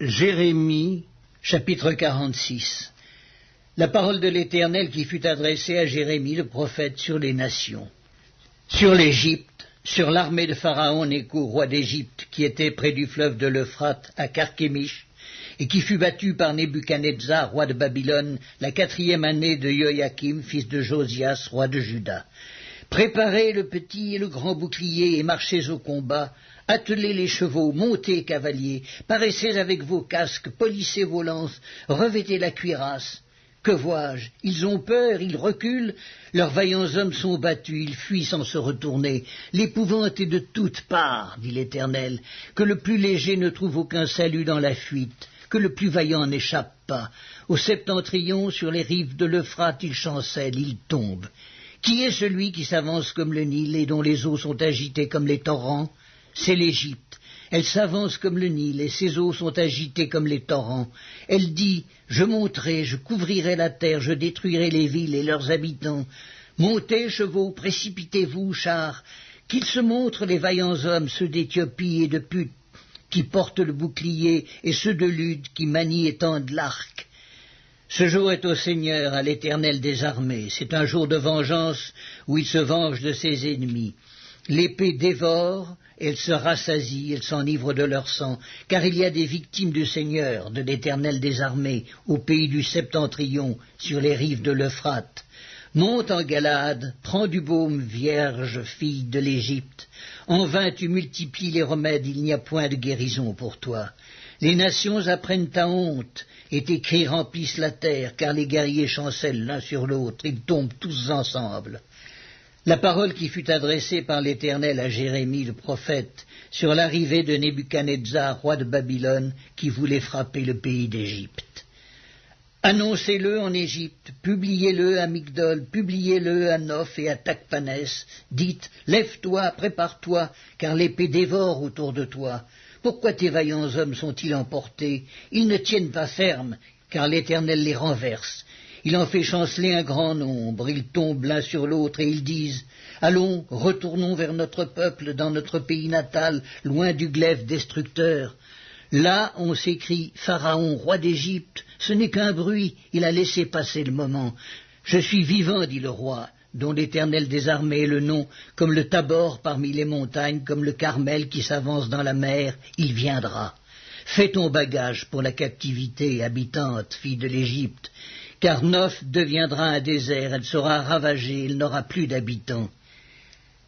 Jérémie, chapitre 46. La parole de l'Éternel qui fut adressée à Jérémie le prophète sur les nations. Sur l'Égypte, sur l'armée de Pharaon Nécho, roi d'Égypte, qui était près du fleuve de l'Euphrate, à Carchemish, et qui fut battu par Nebuchadnezzar, roi de Babylone, la 4e année de Joachim, fils de Josias, roi de Juda. Préparez le petit et le grand bouclier et marchez au combat, attelez les chevaux, montez cavaliers, paraissez avec vos casques, polissez vos lances, revêtez la cuirasse. Que vois-je? Ils ont peur, ils reculent, leurs vaillants hommes sont battus, ils fuient sans se retourner. L'épouvante est de toutes parts, dit l'Éternel, que le plus léger ne trouve aucun salut dans la fuite, que le plus vaillant n'échappe pas. Au septentrion, sur les rives de l'Euphrate, il chancelle, il tombe. Qui est celui qui s'avance comme le Nil et dont les eaux sont agitées comme les torrents? C'est l'Égypte. Elle s'avance comme le Nil et ses eaux sont agitées comme les torrents. Elle dit, je monterai, je couvrirai la terre, je détruirai les villes et leurs habitants. Montez, chevaux, précipitez-vous, chars, qu'ils se montrent les vaillants hommes, ceux d'Éthiopie et de Put, qui portent le bouclier, et ceux de Lude, qui manient et tendent l'arc. Ce jour est au Seigneur, à l'Éternel des armées. C'est un jour de vengeance où il se venge de ses ennemis. L'épée dévore, elle se rassasie, elle s'enivre de leur sang, car il y a des victimes du Seigneur, de l'Éternel des armées, au pays du septentrion, sur les rives de l'Euphrate. Monte en Galade, prends du baume, vierge, fille de l'Égypte. En vain tu multiplies les remèdes, il n'y a point de guérison pour toi. Les nations apprennent ta honte, et tes cris remplissent la terre, car les guerriers chancellent l'un sur l'autre, ils tombent tous ensemble. La parole qui fut adressée par l'Éternel à Jérémie le prophète sur l'arrivée de Nebuchadnezzar, roi de Babylone, qui voulait frapper le pays d'Égypte. Annoncez-le en Égypte, publiez-le à Migdol, publiez-le à Noph et à Tachpanès. Dites, lève-toi, prépare-toi, car l'épée dévore autour de toi. Pourquoi tes vaillants hommes sont-ils emportés? Ils ne tiennent pas ferme, car l'Éternel les renverse. Il en fait chanceler un grand nombre, ils tombent l'un sur l'autre et ils disent « Allons, retournons vers notre peuple, dans notre pays natal, loin du glaive destructeur. » Là, on s'écrie « Pharaon, roi d'Égypte, ce n'est qu'un bruit, il a laissé passer le moment. Je suis vivant, dit le roi, dont l'Éternel des armées est le nom, comme le Tabor parmi les montagnes, comme le Carmel qui s'avance dans la mer, il viendra. Fais ton bagage pour la captivité, habitante, fille de l'Égypte. Car Noph deviendra un désert, elle sera ravagée, elle n'aura plus d'habitants.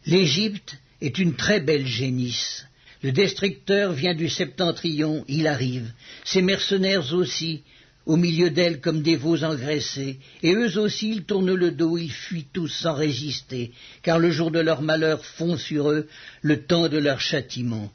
L'Égypte est une très belle génisse. Le destructeur vient du septentrion, il arrive. Ses mercenaires aussi, au milieu d'elle comme des veaux engraissés. Et eux aussi, ils tournent le dos, ils fuient tous sans résister, car le jour de leur malheur fond sur eux, le temps de leur châtiment.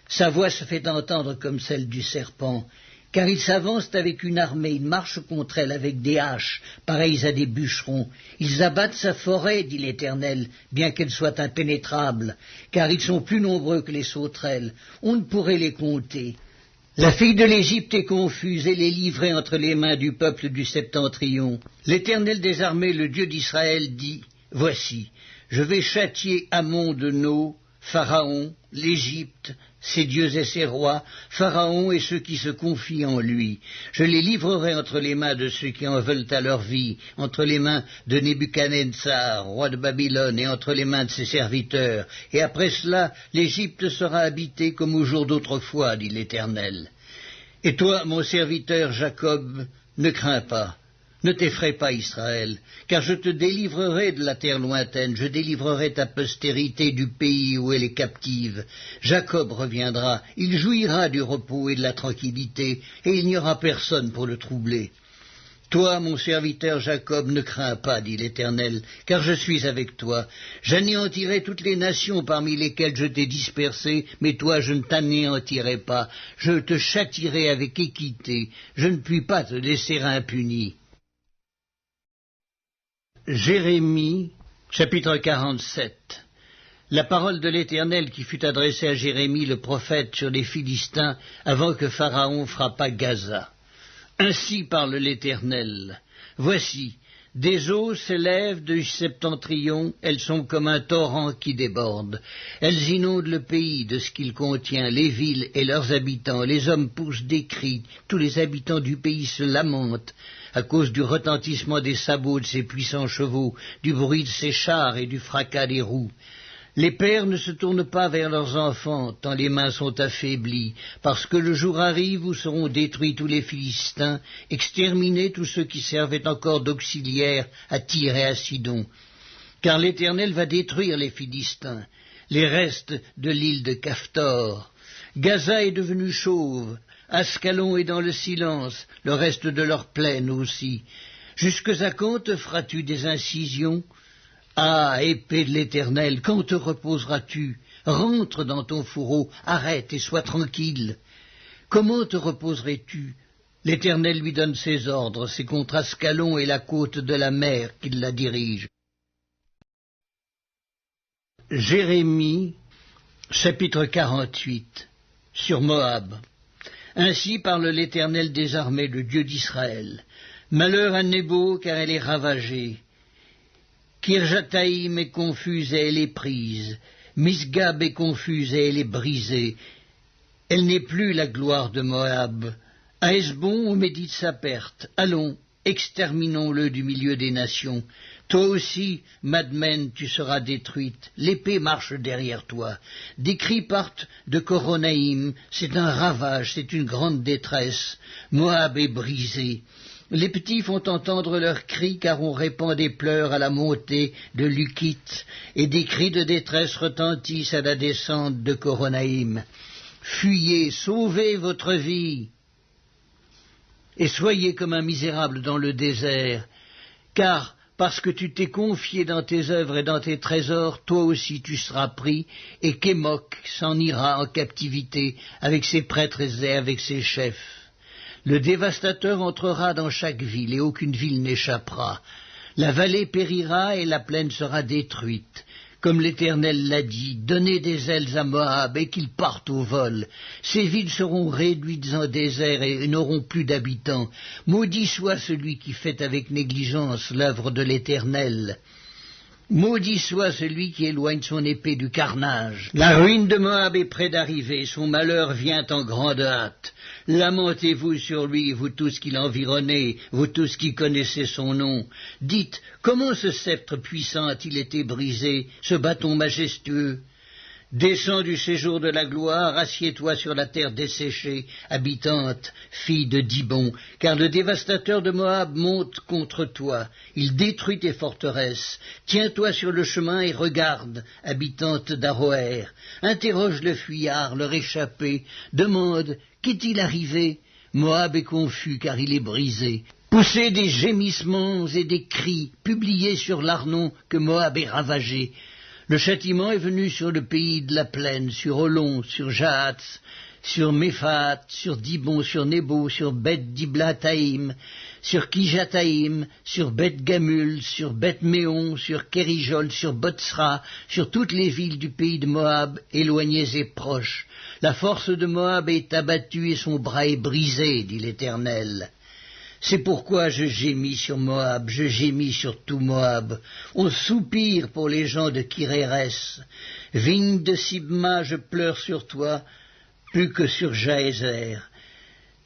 Sa voix se fait entendre comme celle du serpent. Car ils s'avancent avec une armée, ils marchent contre elle avec des haches, pareilles à des bûcherons. Ils abattent sa forêt, dit l'Éternel, bien qu'elle soit impénétrable, car ils sont plus nombreux que les sauterelles. On ne pourrait les compter. La fille de l'Égypte est confuse, elle est livrée entre les mains du peuple du septentrion. L'Éternel des armées, le Dieu d'Israël, dit, « Voici, je vais châtier Amon de No, Pharaon, l'Égypte, ses dieux et ses rois, Pharaon et ceux qui se confient en lui. Je les livrerai entre les mains de ceux qui en veulent à leur vie, entre les mains de Nebuchadnezzar, roi de Babylone, et entre les mains de ses serviteurs. Et après cela, l'Égypte sera habitée comme au jour d'autrefois, dit l'Éternel. Et toi, mon serviteur Jacob, ne crains pas. Ne t'effraie pas, Israël, car je te délivrerai de la terre lointaine, je délivrerai ta postérité du pays où elle est captive. Jacob reviendra, il jouira du repos et de la tranquillité, et il n'y aura personne pour le troubler. Toi, mon serviteur Jacob, ne crains pas, dit l'Éternel, car je suis avec toi. J'anéantirai toutes les nations parmi lesquelles je t'ai dispersé, mais toi je ne t'anéantirai pas. Je te châtierai avec équité, je ne puis pas te laisser impuni. Jérémie, chapitre 47. La parole de l'Éternel qui fut adressée à Jérémie le prophète sur les Philistins avant que Pharaon frappât Gaza. Ainsi parle l'Éternel. Voici, Des eaux s'élèvent du septentrion, elles sont comme un torrent qui déborde. Elles inondent le pays de ce qu'il contient, les villes et leurs habitants. Les hommes poussent des cris, tous les habitants du pays se lamentent à cause du retentissement des sabots de ces puissants chevaux, du bruit de ces chars et du fracas des roues. Les pères ne se tournent pas vers leurs enfants, tant les mains sont affaiblies, parce que le jour arrive où seront détruits tous les Philistins, exterminés tous ceux qui servaient encore d'auxiliaires à Tyr et à Sidon. Car l'Éternel va détruire les Philistins, les restes de l'île de Caphtor. Gaza est devenu chauve, Ascalon est dans le silence, le reste de leur plaine aussi. Jusque à quand te feras-tu des incisions ? Ah, épée de l'Éternel, quand te reposeras-tu? Rentre dans ton fourreau, arrête et sois tranquille. Comment te reposerais-tu? L'Éternel lui donne ses ordres, c'est contre Ascalon et la côte de la mer qu'il la dirige. Jérémie, chapitre 48, sur Moab. Ainsi parle l'Éternel des armées, le Dieu d'Israël. Malheur à Nébo, car elle est ravagée. Kirjataïm est confuse et elle est prise. Misgab est confuse et elle est brisée. Elle n'est plus la gloire de Moab. À Hesbon, on médite sa perte. Allons, exterminons-le du milieu des nations. Toi aussi, Madmen, tu seras détruite. L'épée marche derrière toi. Des cris partent de Coronaïm. C'est un ravage, c'est une grande détresse. Moab est brisé. Les petits font entendre leurs cris, car on répand des pleurs à la montée de Lukit, et des cris de détresse retentissent à la descente de Coronaïm. Fuyez, sauvez votre vie, et soyez comme un misérable dans le désert, car parce que tu t'es confié dans tes œuvres et dans tes trésors, toi aussi tu seras pris, et Kémok s'en ira en captivité avec ses prêtres et avec ses chefs. Le dévastateur entrera dans chaque ville, et aucune ville n'échappera. La vallée périra, et la plaine sera détruite. Comme l'Éternel l'a dit, donnez des ailes à Moab, et qu'il parte au vol. Ces villes seront réduites en désert, et n'auront plus d'habitants. Maudit soit celui qui fait avec négligence l'œuvre de l'Éternel. Maudit soit celui qui éloigne son épée du carnage. La ruine de Moab est près d'arriver, son malheur vient en grande hâte. Lamentez-vous sur lui, vous tous qui l'environnez, vous tous qui connaissez son nom. Dites, comment ce sceptre puissant a-t-il été brisé, ce bâton majestueux? Descends du séjour de la gloire, assieds-toi sur la terre desséchée, habitante, fille de Dibon, car le dévastateur de Moab monte contre toi, il détruit tes forteresses. Tiens-toi sur le chemin et regarde, habitante d'Aroër. Interroge le fuyard, le réchappé, demande, qu'est-il arrivé? Moab est confus, car il est brisé. Poussez des gémissements et des cris, publiez sur l'Arnon que Moab est ravagé. Le châtiment est venu sur le pays de la plaine, sur Olon, sur Jahatz, sur Méphat, sur Dibon, sur Nebo, sur Beth Diblataïm, sur Kijataïm, sur Beth Gamul, sur Beth Méon, sur Kérijol, sur Botsra, sur toutes les villes du pays de Moab, éloignées et proches. La force de Moab est abattue et son bras est brisé, dit l'Éternel. C'est pourquoi je gémis sur Moab, je gémis sur tout Moab. On soupire pour les gens de Kirérès. Vigne de Sibma, je pleure sur toi, plus que sur Jaézer.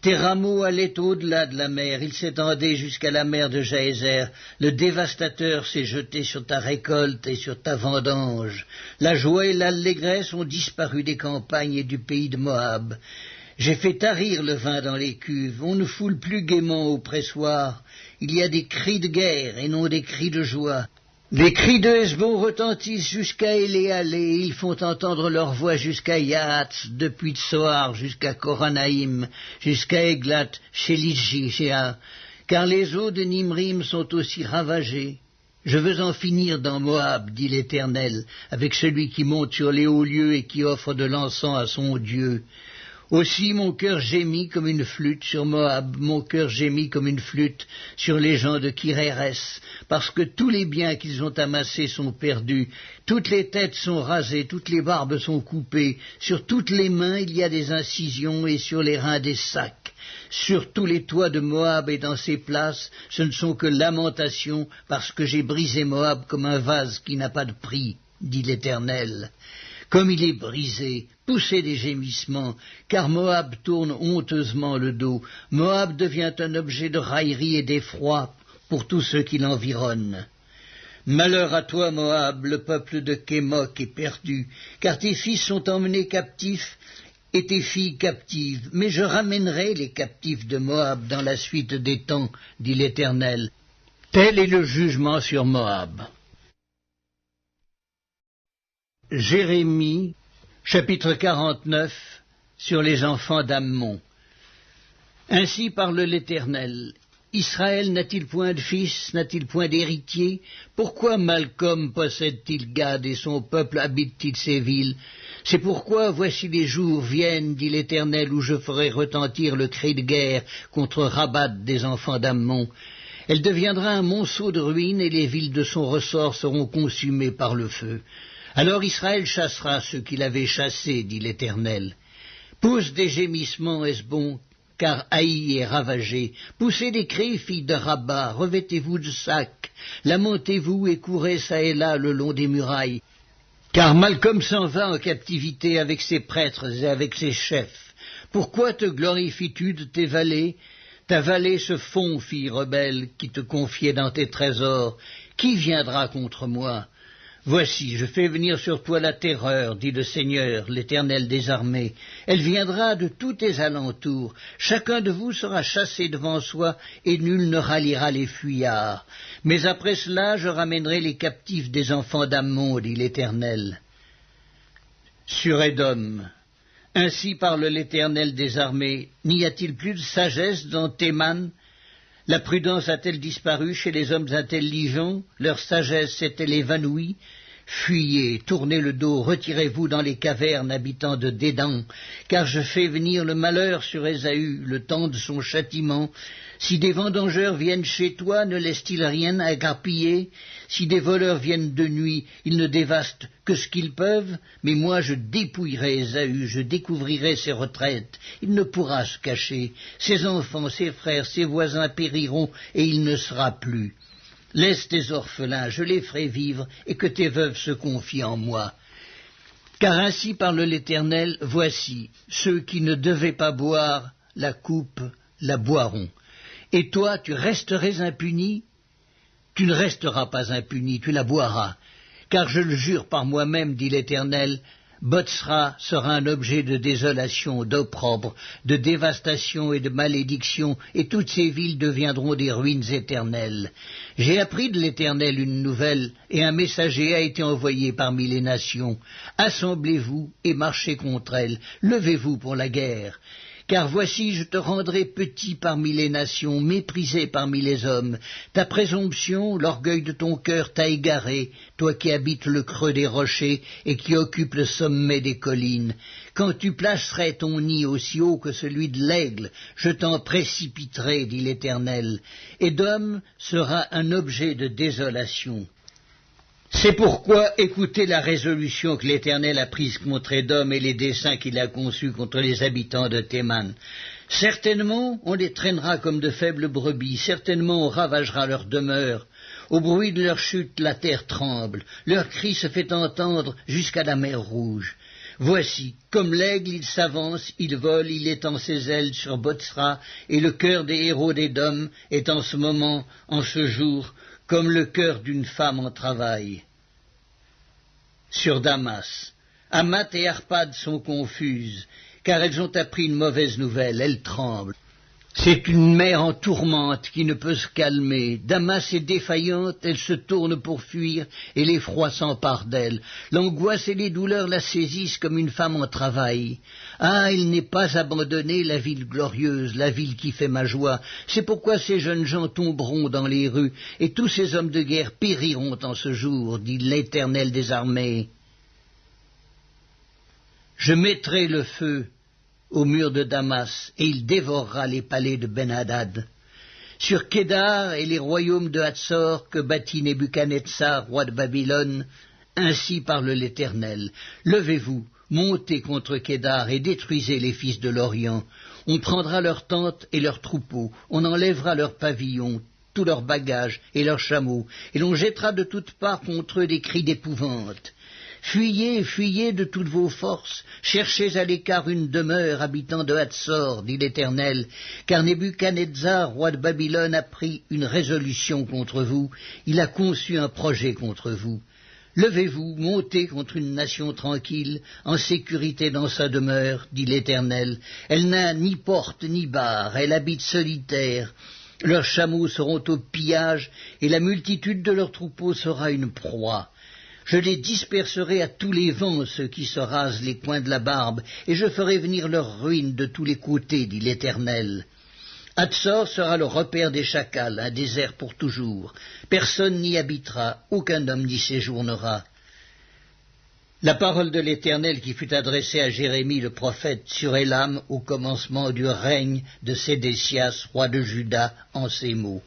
Tes rameaux allaient au-delà de la mer, ils s'étendaient jusqu'à la mer de Jaézer. Le dévastateur s'est jeté sur ta récolte et sur ta vendange. La joie et l'allégresse ont disparu des campagnes et du pays de Moab. J'ai fait tarir le vin dans les cuves, on ne foule plus gaiement au pressoir. Il y a des cris de guerre et non des cris de joie. Les cris de Hesbon retentissent jusqu'à Éléalé, ils font entendre leur voix jusqu'à Yahatz, depuis Tsoar jusqu'à Koranaïm, jusqu'à Eglat, Shéligéa, car les eaux de Nimrim sont aussi ravagées. Je veux en finir dans Moab, dit l'Éternel, avec celui qui monte sur les hauts lieux et qui offre de l'encens à son Dieu. Aussi mon cœur gémit comme une flûte sur Moab, mon cœur gémit comme une flûte sur les gens de Kirérès, parce que tous les biens qu'ils ont amassés sont perdus, toutes les têtes sont rasées, toutes les barbes sont coupées, sur toutes les mains il y a des incisions et sur les reins des sacs. Sur tous les toits de Moab et dans ses places, ce ne sont que lamentations, parce que j'ai brisé Moab comme un vase qui n'a pas de prix, dit l'Éternel. Comme il est brisé, poussez des gémissements, car Moab tourne honteusement le dos. Moab devient un objet de raillerie et d'effroi pour tous ceux qui l'environnent. Malheur à toi, Moab, le peuple de Kémoc est perdu, car tes fils sont emmenés captifs et tes filles captives. Mais je ramènerai les captifs de Moab dans la suite des temps, dit l'Éternel. Tel est le jugement sur Moab. Jérémie, chapitre 49, sur les enfants d'Ammon. Ainsi parle l'Éternel. Israël n'a-t-il point de fils, n'a-t-il point d'héritier? Pourquoi Malcolm possède-t-il Gad et son peuple habite-t-il ces villes? C'est pourquoi voici les jours viennent, dit l'Éternel, où je ferai retentir le cri de guerre contre Rabat des enfants d'Ammon. Elle deviendra un monceau de ruines et les villes de son ressort seront consumées par le feu. Alors Israël chassera ceux qu'il avait chassés, dit l'Éternel. Pousse des gémissements, Hesbon, car Haï est ravagé. Poussez des cris, filles de Rabat, revêtez-vous de sacs, lamentez-vous et courez çà et là le long des murailles. Car Malcolm s'en va en captivité avec ses prêtres et avec ses chefs. Pourquoi te glorifies-tu de tes vallées? Ta vallée se fond, fille rebelle, qui te confiait dans tes trésors. Qui viendra contre moi? Voici, je fais venir sur toi la terreur, dit le Seigneur, l'Éternel des armées. Elle viendra de tous tes alentours. Chacun de vous sera chassé devant soi, et nul ne ralliera les fuyards. Mais après cela, je ramènerai les captifs des enfants d'Ammon, dit l'Éternel. Sur Édom, ainsi parle l'Éternel des armées. N'y a-t-il plus de sagesse dans Théman? La prudence a-t-elle disparu chez les hommes intelligents? Leur sagesse s'est-elle évanouie? Fuyez, tournez le dos, retirez-vous dans les cavernes, habitants de Dédan, car je fais venir le malheur sur Ésaü, le temps de son châtiment. Si des vendangeurs viennent chez toi, ne laissent-ils rien à grappiller? Si des voleurs viennent de nuit, ils ne dévastent que ce qu'ils peuvent? Mais moi je dépouillerai Ésaü, je découvrirai ses retraites. Il ne pourra se cacher. Ses enfants, ses frères, ses voisins périront, et il ne sera plus. Laisse tes orphelins, je les ferai vivre, et que tes veuves se confient en moi. Car ainsi parle l'Éternel, voici, ceux qui ne devaient pas boire la coupe la boiront. Et toi, tu resterais impuni? Tu ne resteras pas impuni, tu la boiras. Car je le jure par moi-même, dit l'Éternel, Botsra sera un objet de désolation, d'opprobre, de dévastation et de malédiction, et toutes ces villes deviendront des ruines éternelles. J'ai appris de l'Éternel une nouvelle, et un messager a été envoyé parmi les nations. Assemblez-vous et marchez contre elles, levez-vous pour la guerre. Car voici, je te rendrai petit parmi les nations, méprisé parmi les hommes. Ta présomption, l'orgueil de ton cœur t'a égaré, toi qui habites le creux des rochers et qui occupes le sommet des collines. Quand tu placerais ton nid aussi haut que celui de l'aigle, je t'en précipiterai, dit l'Éternel. Édom sera un objet de désolation. C'est pourquoi écoutez la résolution que l'Éternel a prise contre Édom et les desseins qu'il a conçus contre les habitants de Théman. Certainement, on les traînera comme de faibles brebis, certainement on ravagera leur demeure. Au bruit de leur chute, la terre tremble, leur cri se fait entendre jusqu'à la mer Rouge. Voici, comme l'aigle, il s'avance, il vole, il étend ses ailes sur Botsra, et le cœur des héros d'Édom est en ce moment, en ce jour, comme le cœur d'une femme en travail. Sur Damas, Hamath et Arpad sont confuses, car elles ont appris une mauvaise nouvelle, elles tremblent. C'est une mer en tourmente qui ne peut se calmer. Damas est défaillante, elle se tourne pour fuir, et l'effroi s'empare d'elle. L'angoisse et les douleurs la saisissent comme une femme en travail. Ah, il n'est pas abandonné, la ville glorieuse, la ville qui fait ma joie. C'est pourquoi ces jeunes gens tomberont dans les rues, et tous ces hommes de guerre périront en ce jour, dit l'Éternel des armées. Je mettrai le feu au mur de Damas, et il dévorera les palais de Ben-Hadad. Sur Kédar et les royaumes de Hatzor que bâtit Nebuchadnezzar, roi de Babylone, ainsi parle l'Éternel. Levez-vous, montez contre Kédar et détruisez les fils de l'Orient. On prendra leurs tentes et leurs troupeaux, on enlèvera leurs pavillons, tous leurs bagages et leurs chameaux, et l'on jettera de toutes parts contre eux des cris d'épouvante. Fuyez, fuyez de toutes vos forces, cherchez à l'écart une demeure, habitants de Hatzor, dit l'Éternel, car Nebuchadnezzar, roi de Babylone, a pris une résolution contre vous, il a conçu un projet contre vous. Levez-vous, montez contre une nation tranquille, en sécurité dans sa demeure, dit l'Éternel. Elle n'a ni porte ni barre, elle habite solitaire. Leurs chameaux seront au pillage, et la multitude de leurs troupeaux sera une proie. Je les disperserai à tous les vents, ceux qui se rasent les coins de la barbe, et je ferai venir leur ruine de tous les côtés, dit l'Éternel. Hatzor sera le repère des chacals, un désert pour toujours. Personne n'y habitera, aucun homme n'y séjournera. La parole de l'Éternel qui fut adressée à Jérémie le prophète sur Élam au commencement du règne de Sédécias, roi de Juda, en ces mots.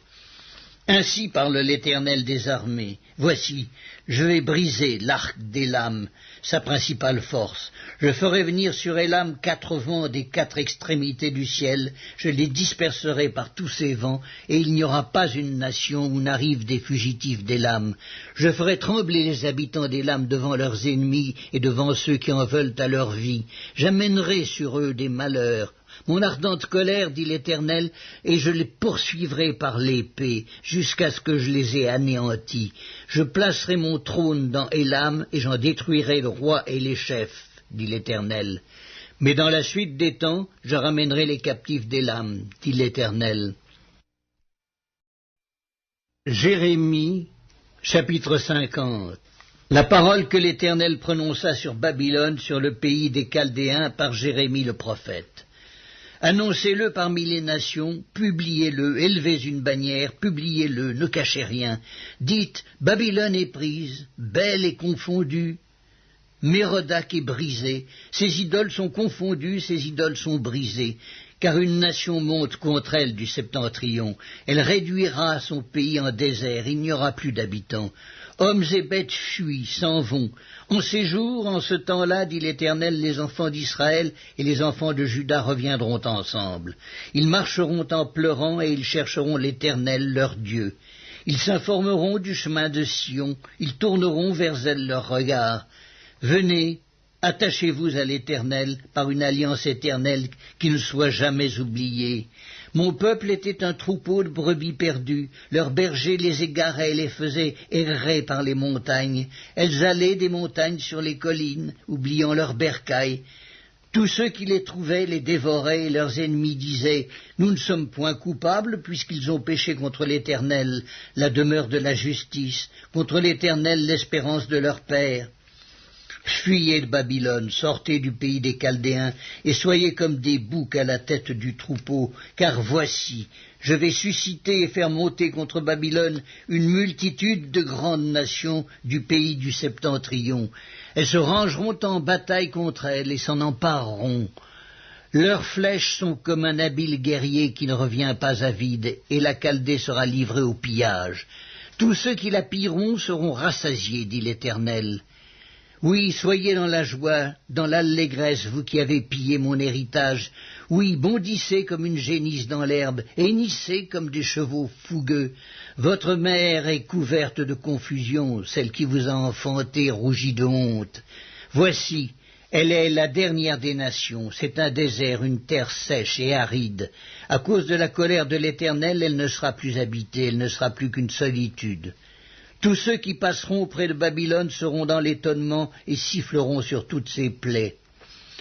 Ainsi parle l'Éternel des armées. Voici, je vais briser l'arc d'Élam, sa principale force. Je ferai venir sur Élam 4 vents des 4 extrémités du ciel. Je les disperserai par tous ces vents, et il n'y aura pas une nation où n'arrivent des fugitifs d'Élam. Je ferai trembler les habitants d'Élam devant leurs ennemis et devant ceux qui en veulent à leur vie. J'amènerai sur eux des malheurs. Mon ardente colère, dit l'Éternel, et je les poursuivrai par l'épée, jusqu'à ce que je les ai anéantis. Je placerai mon trône dans Élam, et j'en détruirai le roi et les chefs, dit l'Éternel. Mais dans la suite des temps, je ramènerai les captifs d'Élam, dit l'Éternel. Jérémie, chapitre 50. La parole que l'Éternel prononça sur Babylone, sur le pays des Chaldéens, par Jérémie le prophète. Annoncez-le parmi les nations, publiez-le, élevez une bannière, publiez-le, ne cachez rien. Dites, Babylone est prise, Bel est confondue, Mérodach est brisé, ses idoles sont confondues, ses idoles sont brisées, car une nation monte contre elle du septentrion. Elle réduira son pays en désert, il n'y aura plus d'habitants. Hommes et bêtes fuient, s'en vont. En ces jours, en ce temps-là, dit l'Éternel, les enfants d'Israël et les enfants de Juda reviendront ensemble. Ils marcheront en pleurant et ils chercheront l'Éternel, leur Dieu. Ils s'informeront du chemin de Sion, ils tourneront vers elle leur regard. Venez, attachez-vous à l'Éternel par une alliance éternelle qui ne soit jamais oubliée. Mon peuple était un troupeau de brebis perdues, leurs bergers les égaraient et les faisaient errer par les montagnes. Elles allaient des montagnes sur les collines, oubliant leurs bercailles. Tous ceux qui les trouvaient les dévoraient, et leurs ennemis disaient « Nous ne sommes point coupables, puisqu'ils ont péché contre l'Éternel, la demeure de la justice, contre l'Éternel, l'espérance de leur père. » Fuyez de Babylone, sortez du pays des Chaldéens, et soyez comme des boucs à la tête du troupeau, car voici, je vais susciter et faire monter contre Babylone une multitude de grandes nations du pays du septentrion. Elles se rangeront en bataille contre elle et s'en empareront. Leurs flèches sont comme un habile guerrier qui ne revient pas à vide, et la Chaldée sera livrée au pillage. Tous ceux qui la pilleront seront rassasiés, dit l'Éternel. Oui, soyez dans la joie, dans l'allégresse, vous qui avez pillé mon héritage. Oui, bondissez comme une génisse dans l'herbe, hennissez comme des chevaux fougueux. Votre mère est couverte de confusion, celle qui vous a enfanté rougit de honte. Voici, elle est la dernière des nations, c'est un désert, une terre sèche et aride. À cause de la colère de l'Éternel, elle ne sera plus habitée, elle ne sera plus qu'une solitude. Tous ceux qui passeront près de Babylone seront dans l'étonnement et siffleront sur toutes ses plaies.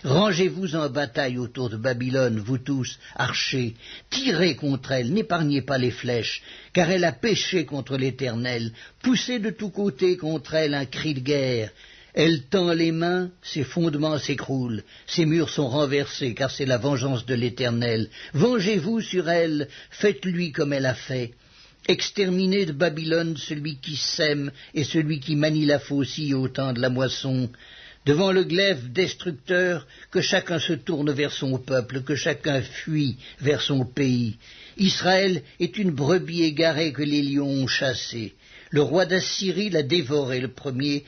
Rangez-vous en bataille autour de Babylone, vous tous, archers, tirez contre elle, n'épargnez pas les flèches, car elle a péché contre l'Éternel, poussez de tous côtés contre elle un cri de guerre. Elle tend les mains, ses fondements s'écroulent, ses murs sont renversés, car c'est la vengeance de l'Éternel. Vengez-vous sur elle, faites-lui comme elle a fait. Exterminez de Babylone celui qui sème et celui qui manie la faucille au temps de la moisson. Devant le glaive destructeur, que chacun se tourne vers son peuple, que chacun fuit vers son pays. Israël est une brebis égarée que les lions ont chassée. Le roi d'Assyrie l'a dévoré le premier,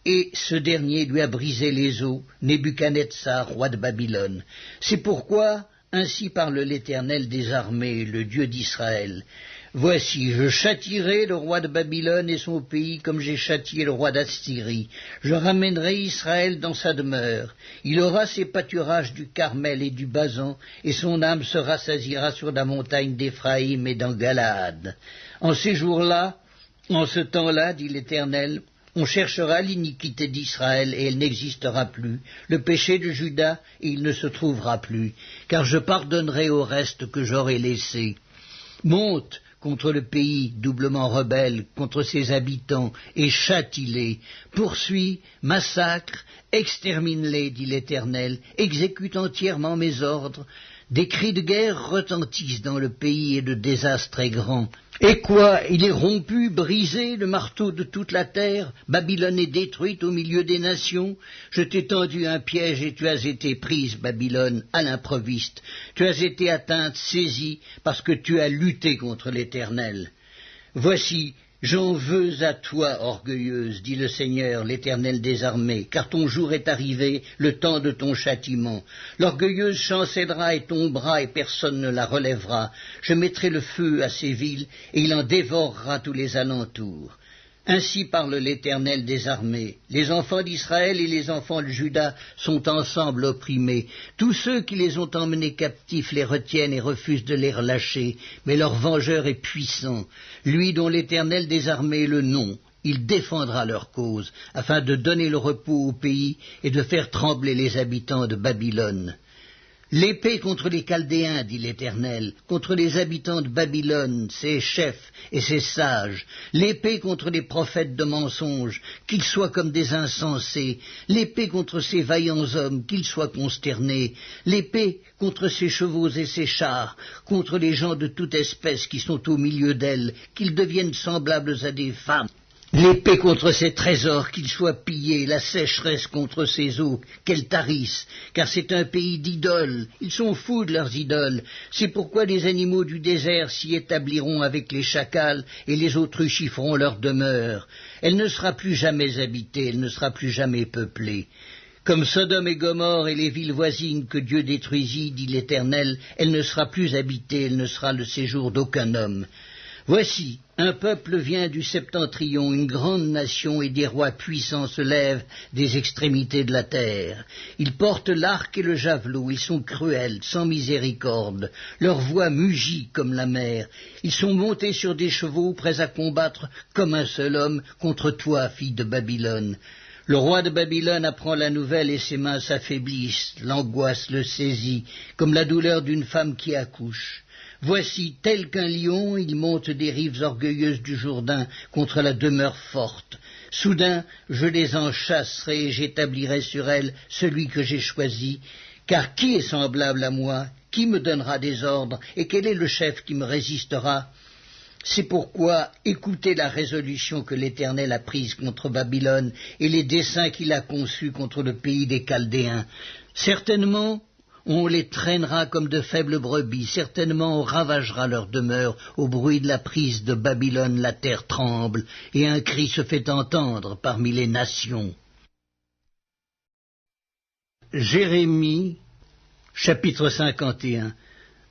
et ce dernier lui a brisé les os, Nebuchadnezzar, roi de Babylone. C'est pourquoi, Ainsi parle l'Éternel des armées, le Dieu d'Israël. Voici, je châtierai le roi de Babylone et son pays comme j'ai châtié le roi d'Assyrie. Je ramènerai Israël dans sa demeure. Il aura ses pâturages du Carmel et du Basan, et son âme se rassasiera sur la montagne d'Éphraïm et dans Galaad. En ces jours-là, en ce temps-là, dit l'Éternel, on cherchera l'iniquité d'Israël et elle n'existera plus, le péché de Juda et il ne se trouvera plus, car je pardonnerai au reste que j'aurai laissé. Monte contre le pays doublement rebelle, contre ses habitants, et châtie-les, poursuis, massacre, extermine-les, dit l'Éternel, exécute entièrement mes ordres. Des cris de guerre retentissent dans le pays et le désastre est grand. Et quoi, il est rompu, brisé, le marteau de toute la terre, Babylone est détruite au milieu des nations. Je t'ai tendu un piège et tu as été prise, Babylone, à l'improviste. Tu as été atteinte, saisie, parce que tu as lutté contre l'Éternel. Voici, j'en veux à toi, orgueilleuse, dit le Seigneur, l'Éternel des armées, car ton jour est arrivé, le temps de ton châtiment. L'orgueilleuse chancellera et tombera, et personne ne la relèvera. Je mettrai le feu à ces villes, et il en dévorera tous les alentours. Ainsi parle l'Éternel des armées. Les enfants d'Israël et les enfants de Juda sont ensemble opprimés. Tous ceux qui les ont emmenés captifs les retiennent et refusent de les relâcher. Mais leur vengeur est puissant. Lui dont l'Éternel des armées est le nom. Il défendra leur cause, afin de donner le repos au pays et de faire trembler les habitants de Babylone. L'épée contre les Chaldéens, dit l'Éternel, contre les habitants de Babylone, ses chefs et ses sages, l'épée contre les prophètes de mensonges, qu'ils soient comme des insensés, l'épée contre ces vaillants hommes, qu'ils soient consternés, l'épée contre ces chevaux et ces chars, contre les gens de toute espèce qui sont au milieu d'elles, qu'ils deviennent semblables à des femmes. L'épée contre ses trésors, qu'ils soient pillés, la sécheresse contre ses eaux, qu'elles tarissent, car c'est un pays d'idoles, ils sont fous de leurs idoles, c'est pourquoi les animaux du désert s'y établiront avec les chacals, et les autruches y feront leur demeure. Elle ne sera plus jamais habitée, elle ne sera plus jamais peuplée. Comme Sodome et Gomorrhe et les villes voisines que Dieu détruisit, dit l'Éternel, elle ne sera plus habitée, elle ne sera le séjour d'aucun homme. Voici, un peuple vient du septentrion, une grande nation et des rois puissants se lèvent des extrémités de la terre. Ils portent l'arc et le javelot, ils sont cruels, sans miséricorde, leur voix mugit comme la mer. Ils sont montés sur des chevaux, prêts à combattre comme un seul homme contre toi, fille de Babylone. Le roi de Babylone apprend la nouvelle et ses mains s'affaiblissent, l'angoisse le saisit, comme la douleur d'une femme qui accouche. Voici, tel qu'un lion, il monte des rives orgueilleuses du Jourdain contre la demeure forte. Soudain, je les en chasserai et j'établirai sur elles celui que j'ai choisi. Car qui est semblable à moi? Qui me donnera des ordres? Et quel est le chef qui me résistera? C'est pourquoi écoutez la résolution que l'Éternel a prise contre Babylone et les desseins qu'il a conçus contre le pays des Chaldéens. Certainement, on les traînera comme de faibles brebis, certainement on ravagera leur demeure, au bruit de la prise de Babylone la terre tremble, et un cri se fait entendre parmi les nations. Jérémie, chapitre 51.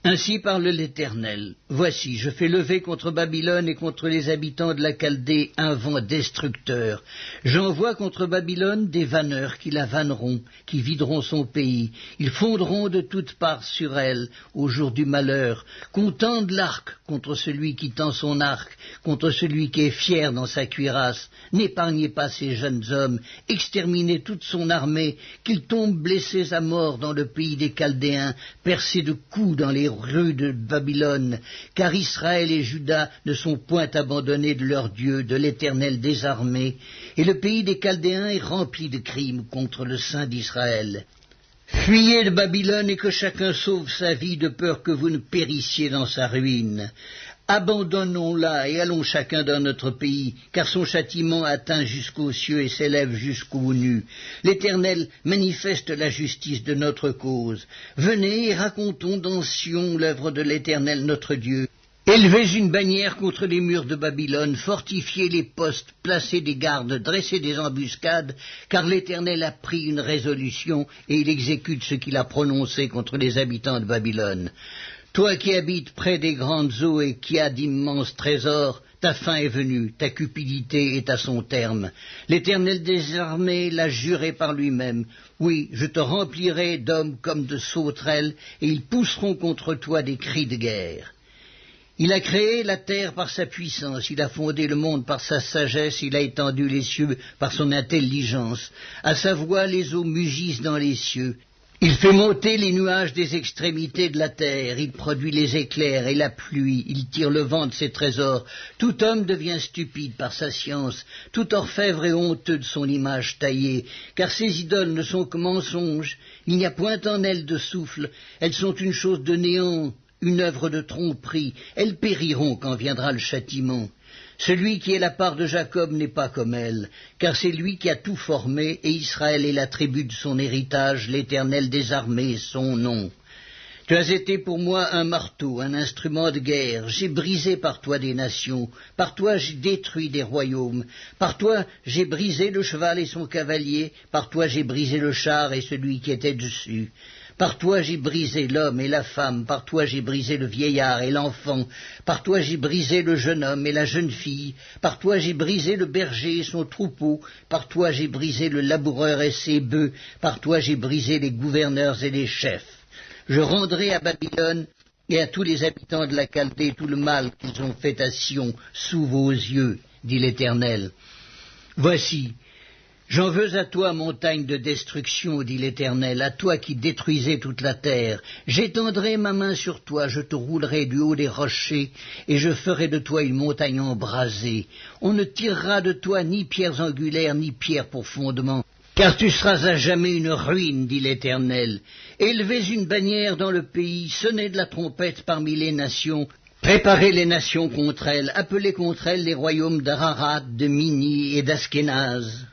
Ainsi parle l'Éternel. Voici, je fais lever contre Babylone et contre les habitants de la Chaldée un vent destructeur. J'envoie contre Babylone des vanneurs qui la vanneront, qui videront son pays. Ils fondront de toutes parts sur elle au jour du malheur. Qu'on tende l'arc contre celui qui tend son arc, contre celui qui est fier dans sa cuirasse. N'épargnez pas ces jeunes hommes, exterminez toute son armée, qu'ils tombent blessés à mort dans le pays des Chaldéens, percés de coups dans les rues de Babylone, car Israël et Juda ne sont point abandonnés de leur Dieu, de l'Éternel des armées, et le pays des Chaldéens est rempli de crimes contre le Saint d'Israël. Fuyez de Babylone et que chacun sauve sa vie de peur que vous ne périssiez dans sa ruine. Abandonnons-la et allons chacun dans notre pays, car son châtiment atteint jusqu'aux cieux et s'élève jusqu'aux nues. L'Éternel manifeste la justice de notre cause. Venez et racontons dans Sion l'œuvre de l'Éternel notre Dieu. Élevez une bannière contre les murs de Babylone, fortifiez les postes, placez des gardes, dressez des embuscades, car l'Éternel a pris une résolution et il exécute ce qu'il a prononcé contre les habitants de Babylone. Toi qui habites près des grandes eaux et qui as d'immenses trésors, ta fin est venue, ta cupidité est à son terme. L'Éternel des armées l'a juré par lui-même. Oui, je te remplirai d'hommes comme de sauterelles, et ils pousseront contre toi des cris de guerre. Il a créé la terre par sa puissance, il a fondé le monde par sa sagesse, il a étendu les cieux par son intelligence. À sa voix, les eaux mugissent dans les cieux. Il fait monter les nuages des extrémités de la terre, il produit les éclairs et la pluie, il tire le vent de ses trésors. Tout homme devient stupide par sa science, tout orfèvre est honteux de son image taillée, car ces idoles ne sont que mensonges, il n'y a point en elles de souffle, elles sont une chose de néant, une œuvre de tromperie, elles périront quand viendra le châtiment. Celui qui est la part de Jacob n'est pas comme elle, car c'est lui qui a tout formé, et Israël est la tribu de son héritage, l'Éternel des armées, son nom. Tu as été pour moi un marteau, un instrument de guerre, j'ai brisé par toi des nations, par toi j'ai détruit des royaumes, par toi j'ai brisé le cheval et son cavalier, par toi j'ai brisé le char et celui qui était dessus. Par toi j'ai brisé l'homme et la femme, par toi j'ai brisé le vieillard et l'enfant, par toi j'ai brisé le jeune homme et la jeune fille, par toi j'ai brisé le berger et son troupeau, par toi j'ai brisé le laboureur et ses bœufs, par toi j'ai brisé les gouverneurs et les chefs. Je rendrai à Babylone et à tous les habitants de la Chaldée tout le mal qu'ils ont fait à Sion sous vos yeux, dit l'Éternel. Voici, j'en veux à toi, montagne de destruction, dit l'Éternel, à toi qui détruisais toute la terre. J'étendrai ma main sur toi, je te roulerai du haut des rochers, et je ferai de toi une montagne embrasée. On ne tirera de toi ni pierres angulaires, ni pierres pour fondement, car tu seras à jamais une ruine, dit l'Éternel. Élevez une bannière dans le pays, sonnez de la trompette parmi les nations, préparez les nations contre elles, appelez contre elles les royaumes d'Ararat, de Mini et d'Askénaz.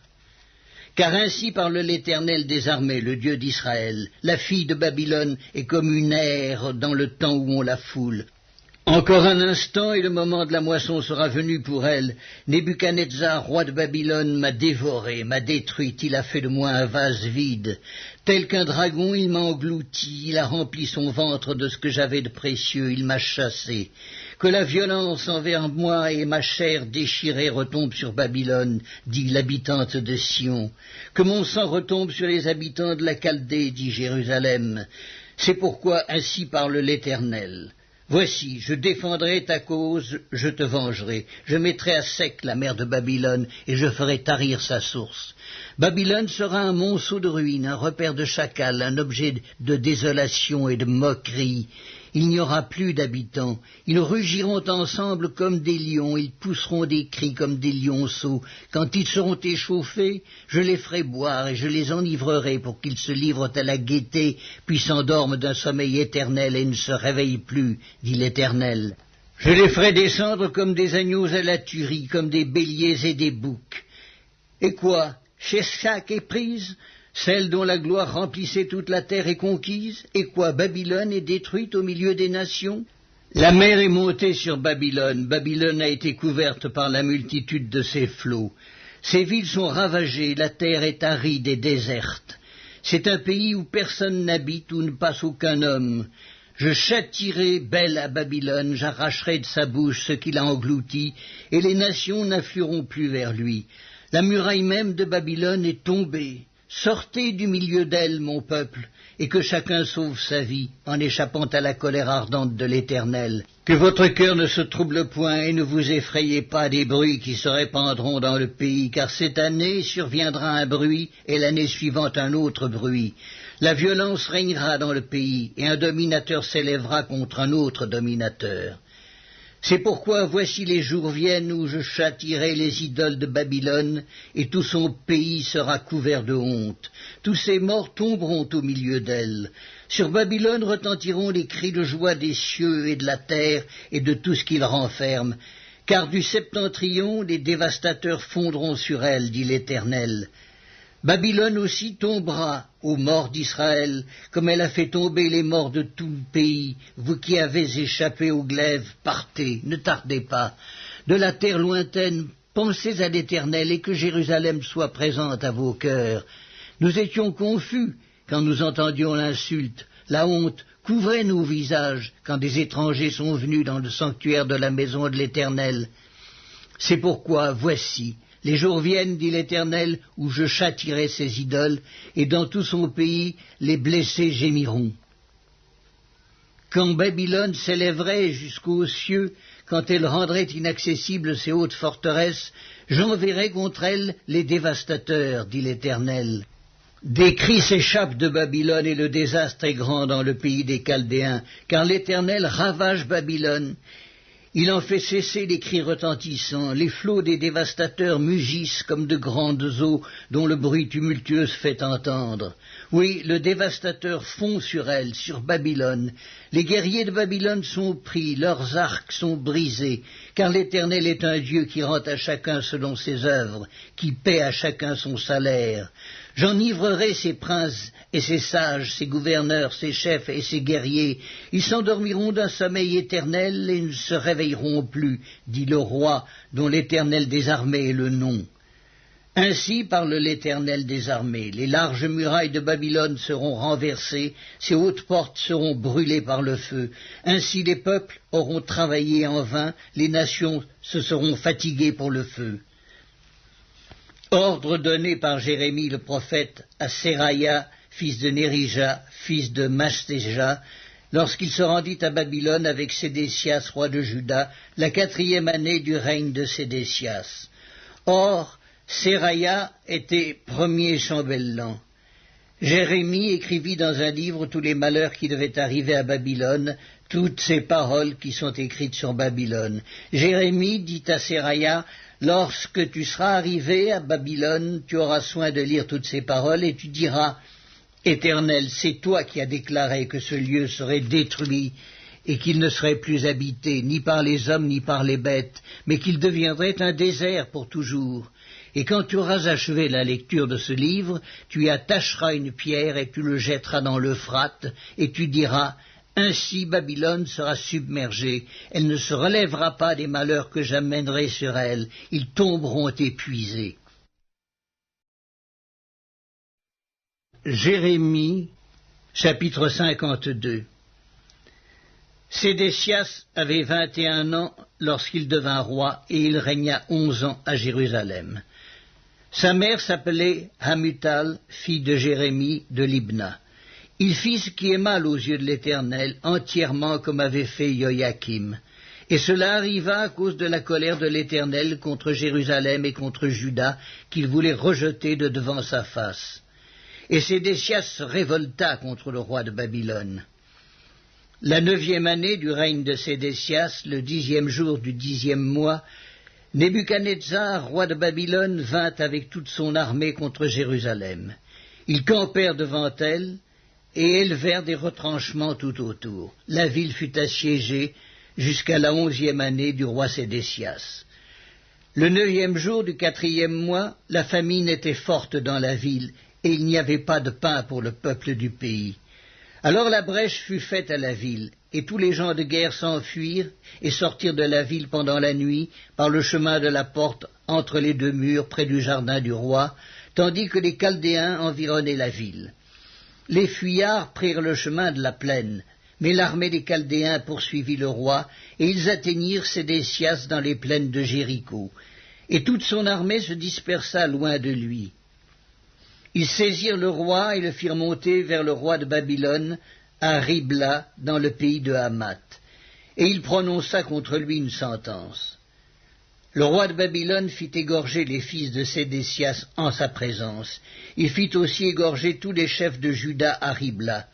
Car ainsi parle l'Éternel des armées, le Dieu d'Israël. La fille de Babylone est comme une aire dans le temps où on la foule. Encore un instant et le moment de la moisson sera venu pour elle. Nebuchadnezzar, roi de Babylone, m'a dévoré, m'a détruite, il a fait de moi un vase vide. Tel qu'un dragon, il m'a englouti, il a rempli son ventre de ce que j'avais de précieux, il m'a chassé. Que la violence envers moi et ma chair déchirée retombe sur Babylone, dit l'habitante de Sion. Que mon sang retombe sur les habitants de la Chaldée, dit Jérusalem. C'est pourquoi ainsi parle l'Éternel. Voici, je défendrai ta cause, je te vengerai, je mettrai à sec la mer de Babylone, et je ferai tarir sa source. Babylone sera un monceau de ruines, un repère de chacal, un objet de désolation et de moquerie. Il n'y aura plus d'habitants, ils rugiront ensemble comme des lions, ils pousseront des cris comme des lionceaux. Quand ils seront échauffés, je les ferai boire et je les enivrerai pour qu'ils se livrent à la gaieté, puis s'endorment d'un sommeil éternel et ne se réveillent plus, dit l'Éternel. Je les ferai descendre comme des agneaux à la tuerie, comme des béliers et des boucs. Et quoi, Sheshak est prise ? Celle dont la gloire remplissait toute la terre est conquise, et quoi, Babylone est détruite au milieu des nations? La mer est montée sur Babylone, Babylone a été couverte par la multitude de ses flots. Ses villes sont ravagées, la terre est aride et déserte. C'est un pays où personne n'habite, où ne passe aucun homme. Je châtierai Bel à Babylone, j'arracherai de sa bouche ce qu'il a englouti, et les nations n'afflueront plus vers lui. La muraille même de Babylone est tombée. Sortez du milieu d'elle, mon peuple, et que chacun sauve sa vie, en échappant à la colère ardente de l'Éternel. Que votre cœur ne se trouble point, et ne vous effrayez pas des bruits qui se répandront dans le pays, car cette année surviendra un bruit, et l'année suivante un autre bruit. La violence régnera dans le pays, et un dominateur s'élèvera contre un autre dominateur. C'est pourquoi voici les jours viennent où je châtierai les idoles de Babylone, et tout son pays sera couvert de honte. Tous ses morts tomberont au milieu d'elle. Sur Babylone retentiront les cris de joie des cieux et de la terre et de tout ce qu'il renferme, car du septentrion les dévastateurs fondront sur elle, dit l'Éternel. Babylone aussi tombera, aux morts d'Israël, comme elle a fait tomber les morts de tout le pays. Vous qui avez échappé au glaive, partez, ne tardez pas. De la terre lointaine, pensez à l'Éternel et que Jérusalem soit présente à vos cœurs. Nous étions confus quand nous entendions l'insulte. La honte couvrait nos visages quand des étrangers sont venus dans le sanctuaire de la maison de l'Éternel. C'est pourquoi, voici, les jours viennent, dit l'Éternel, où je châtierai ces idoles, et dans tout son pays les blessés gémiront. Quand Babylone s'élèverait jusqu'aux cieux, quand elle rendrait inaccessibles ses hautes forteresses, j'enverrai contre elle les dévastateurs, dit l'Éternel. Des cris s'échappent de Babylone et le désastre est grand dans le pays des Chaldéens, car l'Éternel ravage Babylone. Il en fait cesser les cris retentissants, les flots des dévastateurs mugissent comme de grandes eaux dont le bruit tumultueux se fait entendre. Oui, le dévastateur fond sur elle, sur Babylone. Les guerriers de Babylone sont pris, leurs arcs sont brisés, car l'Éternel est un Dieu qui rend à chacun selon ses œuvres, qui paie à chacun son salaire. J'enivrerai ses princes et ses sages, ses gouverneurs, ses chefs et ses guerriers. Ils s'endormiront d'un sommeil éternel et ne se réveilleront plus, dit le roi, dont l'Éternel des armées est le nom. Ainsi parle l'Éternel des armées. Les larges murailles de Babylone seront renversées, ses hautes portes seront brûlées par le feu. Ainsi les peuples auront travaillé en vain, les nations se seront fatiguées pour le feu. Ordre donné par Jérémie le prophète à Séraïa, fils de Nérija, fils de Mastéja, lorsqu'il se rendit à Babylone avec Sédécias, roi de Juda, la 4e année du règne de Sédécias. Or, Séraïa était premier chambellan. Jérémie écrivit dans un livre tous les malheurs qui devaient arriver à Babylone, toutes ces paroles qui sont écrites sur Babylone. Jérémie dit à Séraïa, « Lorsque tu seras arrivé à Babylone, tu auras soin de lire toutes ces paroles et tu diras, « Éternel, c'est toi qui as déclaré que ce lieu serait détruit et qu'il ne serait plus habité, ni par les hommes ni par les bêtes, mais qu'il deviendrait un désert pour toujours. » Et quand tu auras achevé la lecture de ce livre, tu y attacheras une pierre et tu le jetteras dans l'Euphrate, et tu diras, « Ainsi Babylone sera submergée, elle ne se relèvera pas des malheurs que j'amènerai sur elle, ils tomberont épuisés. » Jérémie, chapitre 52. Sédécias avait 21 ans lorsqu'il devint roi, et il régna 11 ans à Jérusalem. Sa mère s'appelait Hamutal, fille de Jérémie de Libna. Il fit ce qui est mal aux yeux de l'Éternel, entièrement comme avait fait Joachim. Et cela arriva à cause de la colère de l'Éternel contre Jérusalem et contre Juda, qu'il voulait rejeter de devant sa face. Et Sédécias se révolta contre le roi de Babylone. La 9e année du règne de Sédécias, le 10e jour du 10e mois, Nebuchadnezzar, roi de Babylone, vint avec toute son armée contre Jérusalem. Ils campèrent devant elle et élevèrent des retranchements tout autour. La ville fut assiégée jusqu'à la 11e année du roi Sédécias. Le 9e jour du 4e mois, la famine était forte dans la ville et il n'y avait pas de pain pour le peuple du pays. Alors la brèche fut faite à la ville, et tous les gens de guerre s'enfuirent et sortirent de la ville pendant la nuit par le chemin de la porte entre les deux murs près du jardin du roi, tandis que les Chaldéens environnaient la ville. Les fuyards prirent le chemin de la plaine, mais l'armée des Chaldéens poursuivit le roi, et ils atteignirent Sédécias dans les plaines de Jéricho, et toute son armée se dispersa loin de lui. Ils saisirent le roi et le firent monter vers le roi de Babylone, à Ribla, dans le pays de Hamath, et il prononça contre lui une sentence. Le roi de Babylone fit égorger les fils de Sédécias en sa présence. Il fit aussi égorger tous les chefs de Juda à Ribla.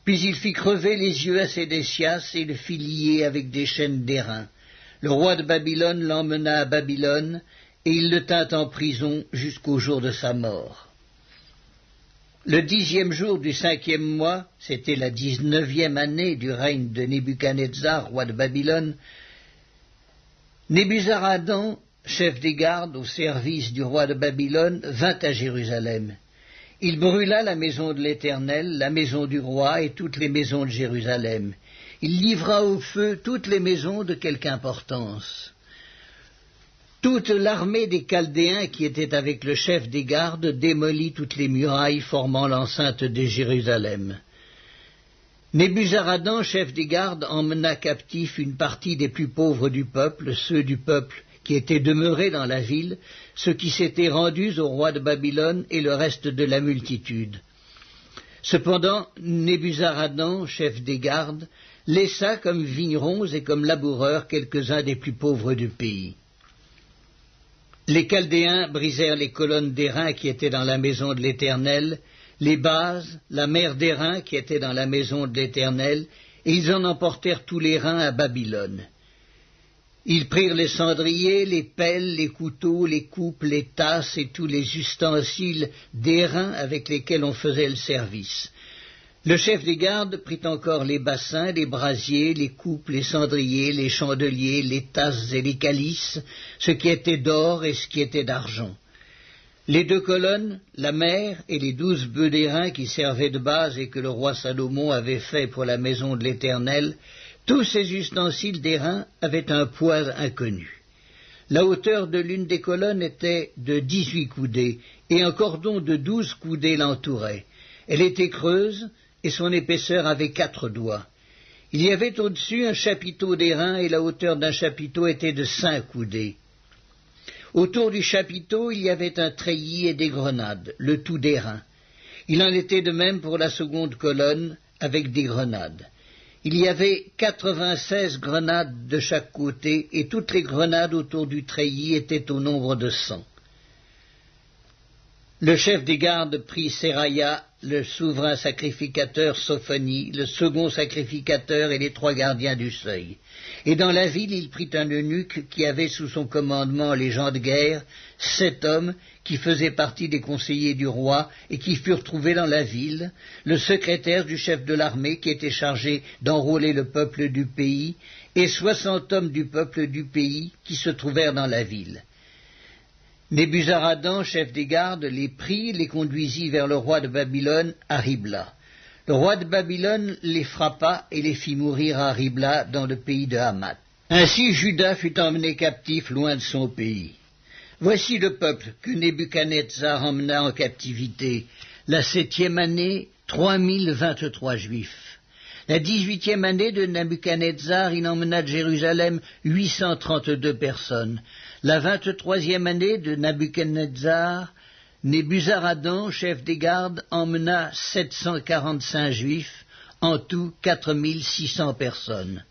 Puis il fit crever les yeux à Sédécias et le fit lier avec des chaînes d'airain. Le roi de Babylone l'emmena à Babylone, et il le tint en prison jusqu'au jour de sa mort. Le 10e jour du 5e mois, c'était la 19e année du règne de Nebuchadnezzar, roi de Babylone, Nebuzaradan, chef des gardes au service du roi de Babylone, vint à Jérusalem. Il brûla la maison de l'Éternel, la maison du roi et toutes les maisons de Jérusalem. Il livra au feu toutes les maisons de quelque importance. Toute l'armée des Chaldéens qui était avec le chef des gardes démolit toutes les murailles formant l'enceinte de Jérusalem. Nebuzaradan, chef des gardes, emmena captif une partie des plus pauvres du peuple, ceux du peuple qui étaient demeurés dans la ville, ceux qui s'étaient rendus au roi de Babylone et le reste de la multitude. Cependant, Nebuzaradan, chef des gardes, laissa comme vignerons et comme laboureurs quelques-uns des plus pauvres du pays. Les Chaldéens brisèrent les colonnes d'airain qui étaient dans la maison de l'Éternel, les bases, la mer d'airain qui était dans la maison de l'Éternel, et ils en emportèrent tous les reins à Babylone. Ils prirent les cendriers, les pelles, les couteaux, les coupes, les tasses et tous les ustensiles d'airain avec lesquels on faisait le service. Le chef des gardes prit encore les bassins, les brasiers, les coupes, les cendriers, les chandeliers, les tasses et les calices, ce qui était d'or et ce qui était d'argent. Les 2 colonnes, la mer et les 12 bœufs d'airain qui servaient de base et que le roi Salomon avait fait pour la maison de l'Éternel, tous ces ustensiles d'airain avaient un poids inconnu. La hauteur de l'une des colonnes était de 18 coudées, et un cordon de 12 coudées l'entourait. Elle était creuse, et son épaisseur avait 4 doigts. Il y avait au-dessus un chapiteau d'airain, et la hauteur d'un chapiteau était de 5 coudées. Autour du chapiteau, il y avait un treillis et des grenades, le tout d'airain. Il en était de même pour la seconde colonne, avec des grenades. Il y avait 96 grenades de chaque côté, et toutes les grenades autour du treillis étaient au nombre de 100. Le chef des gardes prit Seraya, le souverain sacrificateur Sophonie, le second sacrificateur et les 3 gardiens du seuil. Et dans la ville, il prit un eunuque qui avait sous son commandement les gens de guerre, 7 hommes qui faisaient partie des conseillers du roi et qui furent trouvés dans la ville, le secrétaire du chef de l'armée qui était chargé d'enrôler le peuple du pays, et 60 hommes du peuple du pays qui se trouvèrent dans la ville. Nebuzaradan, chef des gardes, les prit, les conduisit vers le roi de Babylone à Ribla. Le roi de Babylone les frappa et les fit mourir à Ribla dans le pays de Hamath. Ainsi Juda fut emmené captif loin de son pays. Voici le peuple que Nebuchadnezzar emmena en captivité. La 7e année, 3023 Juifs. La 18e année de Nebuchadnezzar, il emmena de Jérusalem 832 personnes. La 23e année de Nebuchadnezzar, Nebuzaradan, chef des gardes, emmena 745 Juifs, en tout 4600 personnes.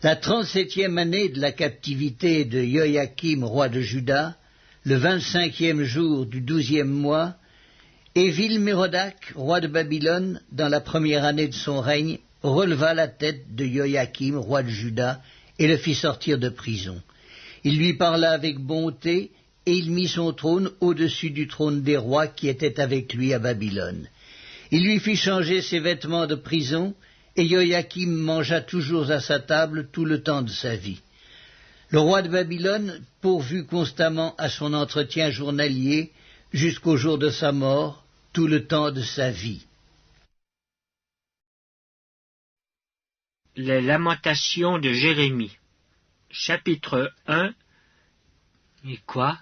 La 37e année de la captivité de Joachim, roi de Juda, le 25e jour du 12e mois, Évil-Mérodach, roi de Babylone, dans la première année de son règne, releva la tête de Joachim, roi de Juda, et le fit sortir de prison. Il lui parla avec bonté, et il mit son trône au-dessus du trône des rois qui étaient avec lui à Babylone. Il lui fit changer ses vêtements de prison, et Joachim mangea toujours à sa table tout le temps de sa vie. Le roi de Babylone pourvut constamment à son entretien journalier jusqu'au jour de sa mort, tout le temps de sa vie. Les lamentations de Jérémie. Chapitre 1. Et quoi?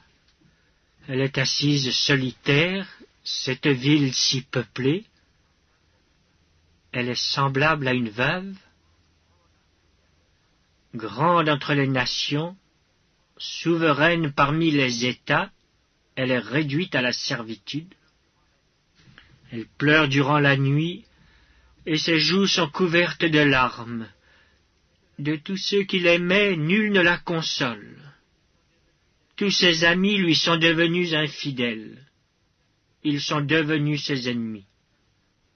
Elle est assise solitaire, cette ville si peuplée. Elle est semblable à une veuve. Grande entre les nations, souveraine parmi les États, elle est réduite à la servitude. Elle pleure durant la nuit, et ses joues sont couvertes de larmes. De tous ceux qui l'aimaient, nul ne la console. Tous ses amis lui sont devenus infidèles. Ils sont devenus ses ennemis.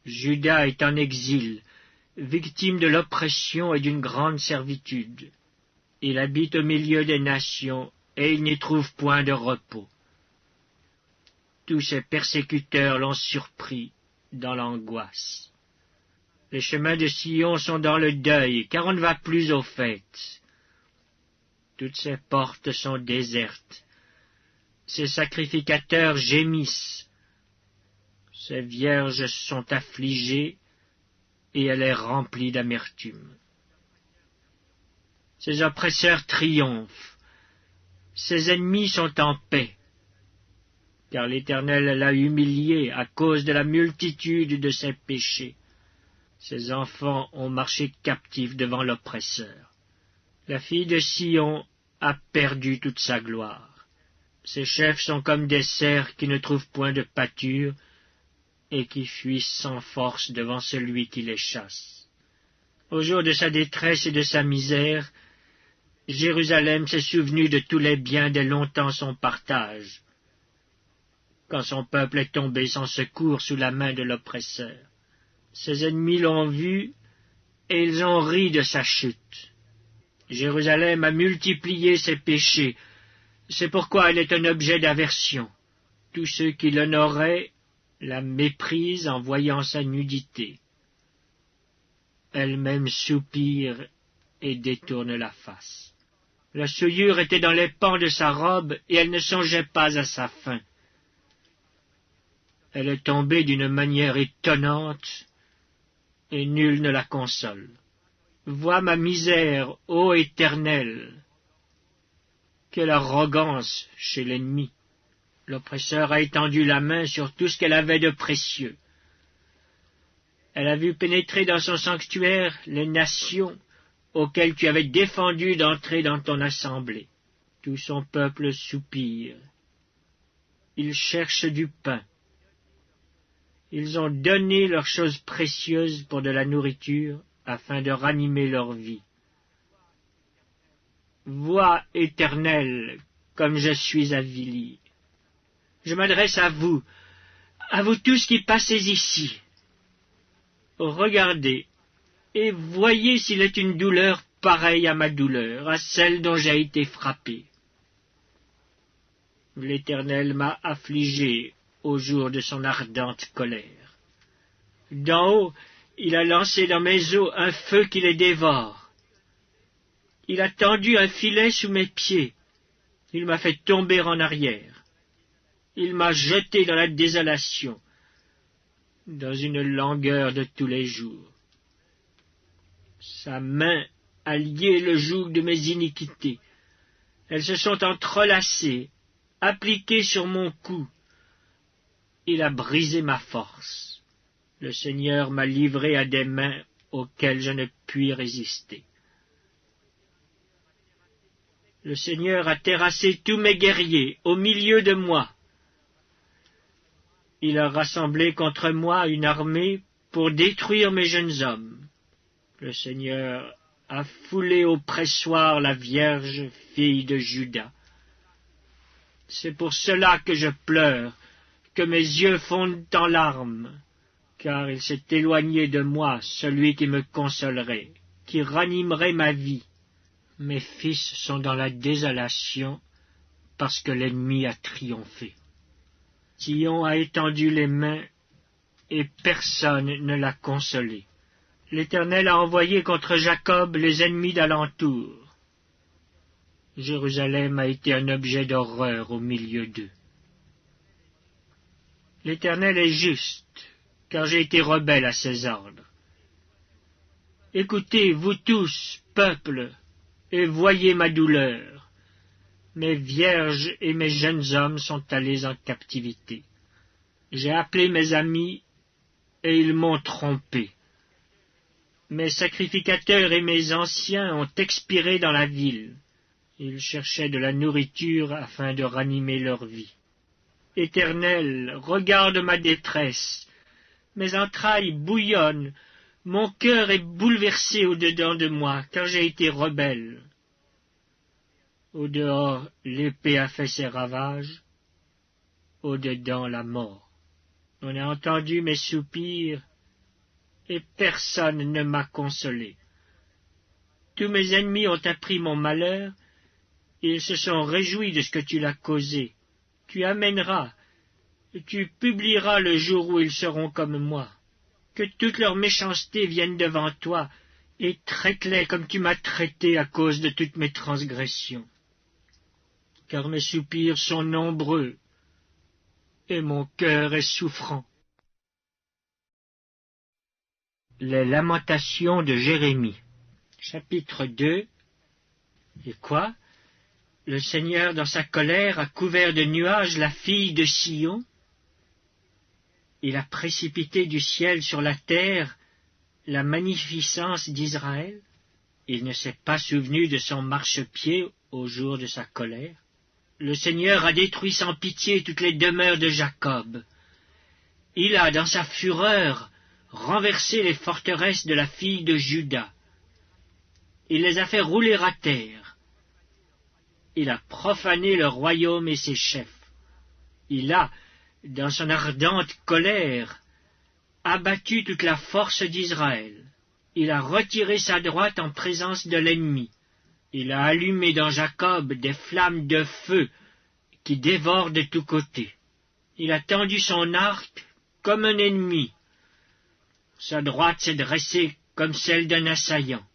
Juda est en exil, victime de l'oppression et d'une grande servitude. Il habite au milieu des nations, et il n'y trouve point de repos. Tous ses persécuteurs l'ont surpris dans l'angoisse. Les chemins de Sion sont dans le deuil, car on ne va plus aux fêtes. Toutes ses portes sont désertes. Ses sacrificateurs gémissent. Ces vierges sont affligées, et elle est remplie d'amertume. Ses oppresseurs triomphent, ses ennemis sont en paix, car l'Éternel l'a humiliée à cause de la multitude de ses péchés. Ses enfants ont marché captifs devant l'oppresseur. La fille de Sion a perdu toute sa gloire. Ses chefs sont comme des cerfs qui ne trouvent point de pâture et qui fuient sans force devant celui qui les chasse. Au jour de sa détresse et de sa misère, Jérusalem s'est souvenue de tous les biens dès longtemps son partage, quand son peuple est tombé sans secours sous la main de l'oppresseur. Ses ennemis l'ont vu, et ils ont ri de sa chute. Jérusalem a multiplié ses péchés, c'est pourquoi elle est un objet d'aversion. Tous ceux qui l'honoraient la méprisent en voyant sa nudité. Elle-même soupire et détourne la face. La souillure était dans les pans de sa robe, et elle ne songeait pas à sa fin. Elle est tombée d'une manière étonnante, et nul ne la console. Vois ma misère, ô Éternel! Quelle arrogance chez l'ennemi! L'oppresseur a étendu la main sur tout ce qu'elle avait de précieux. Elle a vu pénétrer dans son sanctuaire les nations auxquelles tu avais défendu d'entrer dans ton assemblée. Tout son peuple soupire. Ils cherchent du pain. Ils ont donné leurs choses précieuses pour de la nourriture, afin de ranimer leur vie. Vois, Éternel, comme je suis avili. Je m'adresse à vous tous qui passez ici. Regardez, et voyez s'il est une douleur pareille à ma douleur, à celle dont j'ai été frappé. L'Éternel m'a affligé au jour de son ardente colère. D'en haut, il a lancé dans mes os un feu qui les dévore. Il a tendu un filet sous mes pieds. Il m'a fait tomber en arrière. Il m'a jeté dans la désolation, dans une langueur de tous les jours. Sa main a lié le joug de mes iniquités. Elles se sont entrelacées, appliquées sur mon cou. Il a brisé ma force. Le Seigneur m'a livré à des mains auxquelles je ne puis résister. Le Seigneur a terrassé tous mes guerriers au milieu de moi. Il a rassemblé contre moi une armée pour détruire mes jeunes hommes. Le Seigneur a foulé au pressoir la Vierge, fille de Juda. C'est pour cela que je pleure, que mes yeux fondent en larmes, car il s'est éloigné de moi celui qui me consolerait, qui ranimerait ma vie. Mes fils sont dans la désolation, parce que l'ennemi a triomphé. Sion a étendu les mains, et personne ne l'a consolé. L'Éternel a envoyé contre Jacob les ennemis d'alentour. Jérusalem a été un objet d'horreur au milieu d'eux. L'Éternel est juste, car j'ai été rebelle à ses ordres. Écoutez, vous tous, peuple, et voyez ma douleur. Mes vierges et mes jeunes hommes sont allés en captivité. J'ai appelé mes amis, et ils m'ont trompé. Mes sacrificateurs et mes anciens ont expiré dans la ville. Ils cherchaient de la nourriture afin de ranimer leur vie. Éternel, regarde ma détresse. Mes entrailles bouillonnent. Mon cœur est bouleversé au-dedans de moi, car j'ai été rebelle. Au-dehors, l'épée a fait ses ravages. Au-dedans, la mort. On a entendu mes soupirs, et personne ne m'a consolé. Tous mes ennemis ont appris mon malheur, et ils se sont réjouis de ce que tu l'as causé. Tu amèneras, et tu publieras le jour où ils seront comme moi. Que toute leur méchanceté vienne devant toi, et traite-les comme tu m'as traité à cause de toutes mes transgressions. Car mes soupirs sont nombreux, et mon cœur est souffrant. Les lamentations de Jérémie. Chapitre 2. Et quoi? Le Seigneur, dans sa colère, a couvert de nuages la fille de Sion. Il a précipité du ciel sur la terre la magnificence d'Israël. Il ne s'est pas souvenu de son marchepied au jour de sa colère. Le Seigneur a détruit sans pitié toutes les demeures de Jacob. Il a, dans sa fureur, renversé les forteresses de la fille de Juda. Il les a fait rouler à terre. Il a profané le royaume et ses chefs. Il a, dans son ardente colère, abattu toute la force d'Israël. Il a retiré sa droite en présence de l'ennemi. Il a allumé dans Jacob des flammes de feu qui dévorent de tous côtés. Il a tendu son arc comme un ennemi. Sa droite s'est dressée comme celle d'un assaillant.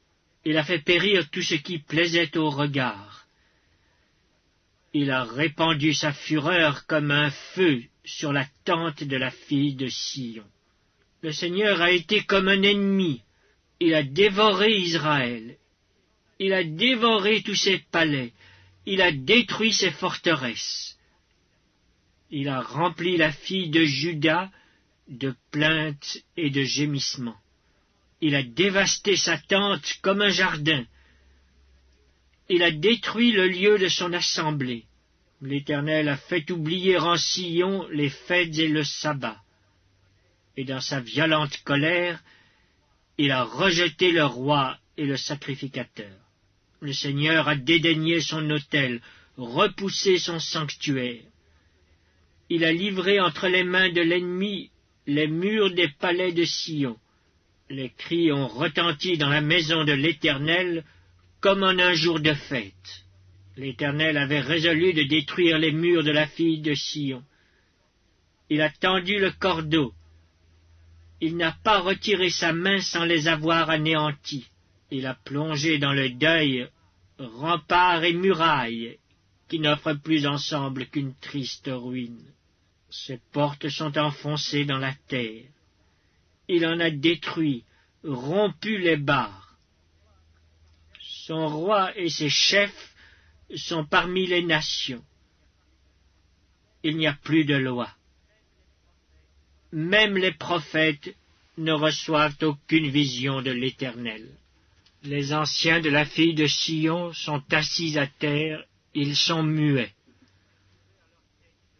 Il a fait périr tout ce qui plaisait au regard. Il a répandu sa fureur comme un feu sur la tente de la fille de Sion. Le Seigneur a été comme un ennemi. Il a dévoré Israël. Il a dévoré tous ses palais. Il a détruit ses forteresses. Il a rempli la fille de Juda de plaintes et de gémissements. Il a dévasté sa tente comme un jardin. Il a détruit le lieu de son assemblée. L'Éternel a fait oublier en Sion les fêtes et le sabbat. Et dans sa violente colère, il a rejeté le roi et le sacrificateur. Le Seigneur a dédaigné son autel, repoussé son sanctuaire. Il a livré entre les mains de l'ennemi les murs des palais de Sion. Les cris ont retenti dans la maison de l'Éternel comme en un jour de fête. L'Éternel avait résolu de détruire les murs de la fille de Sion. Il a tendu le cordeau. Il n'a pas retiré sa main sans les avoir anéantis. Il a plongé dans le deuil remparts et murailles qui n'offrent plus ensemble qu'une triste ruine. Ses portes sont enfoncées dans la terre. Il en a détruit, rompu les barres. Son roi et ses chefs sont parmi les nations. Il n'y a plus de loi. Même les prophètes ne reçoivent aucune vision de l'Éternel. Les anciens de la fille de Sion sont assis à terre, ils sont muets.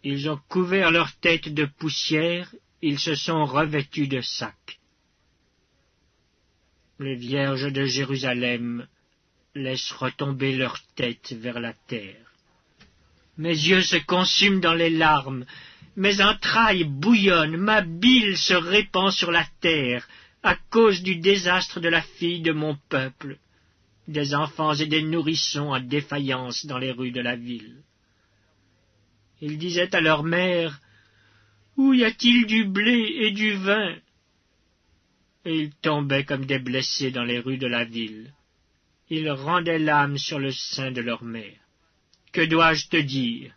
Ils ont couvert leur tête de poussière, ils se sont revêtus de sacs. Les vierges de Jérusalem laissent retomber leur tête vers la terre. Mes yeux se consument dans les larmes, mes entrailles bouillonnent, ma bile se répand sur la terre, à cause du désastre de la fille de mon peuple, des enfants et des nourrissons en défaillance dans les rues de la ville. Ils disaient à leur mère, « Où y a-t-il du blé et du vin ?» Et ils tombaient comme des blessés dans les rues de la ville. Ils rendaient l'âme sur le sein de leur mère. Que dois-je te dire?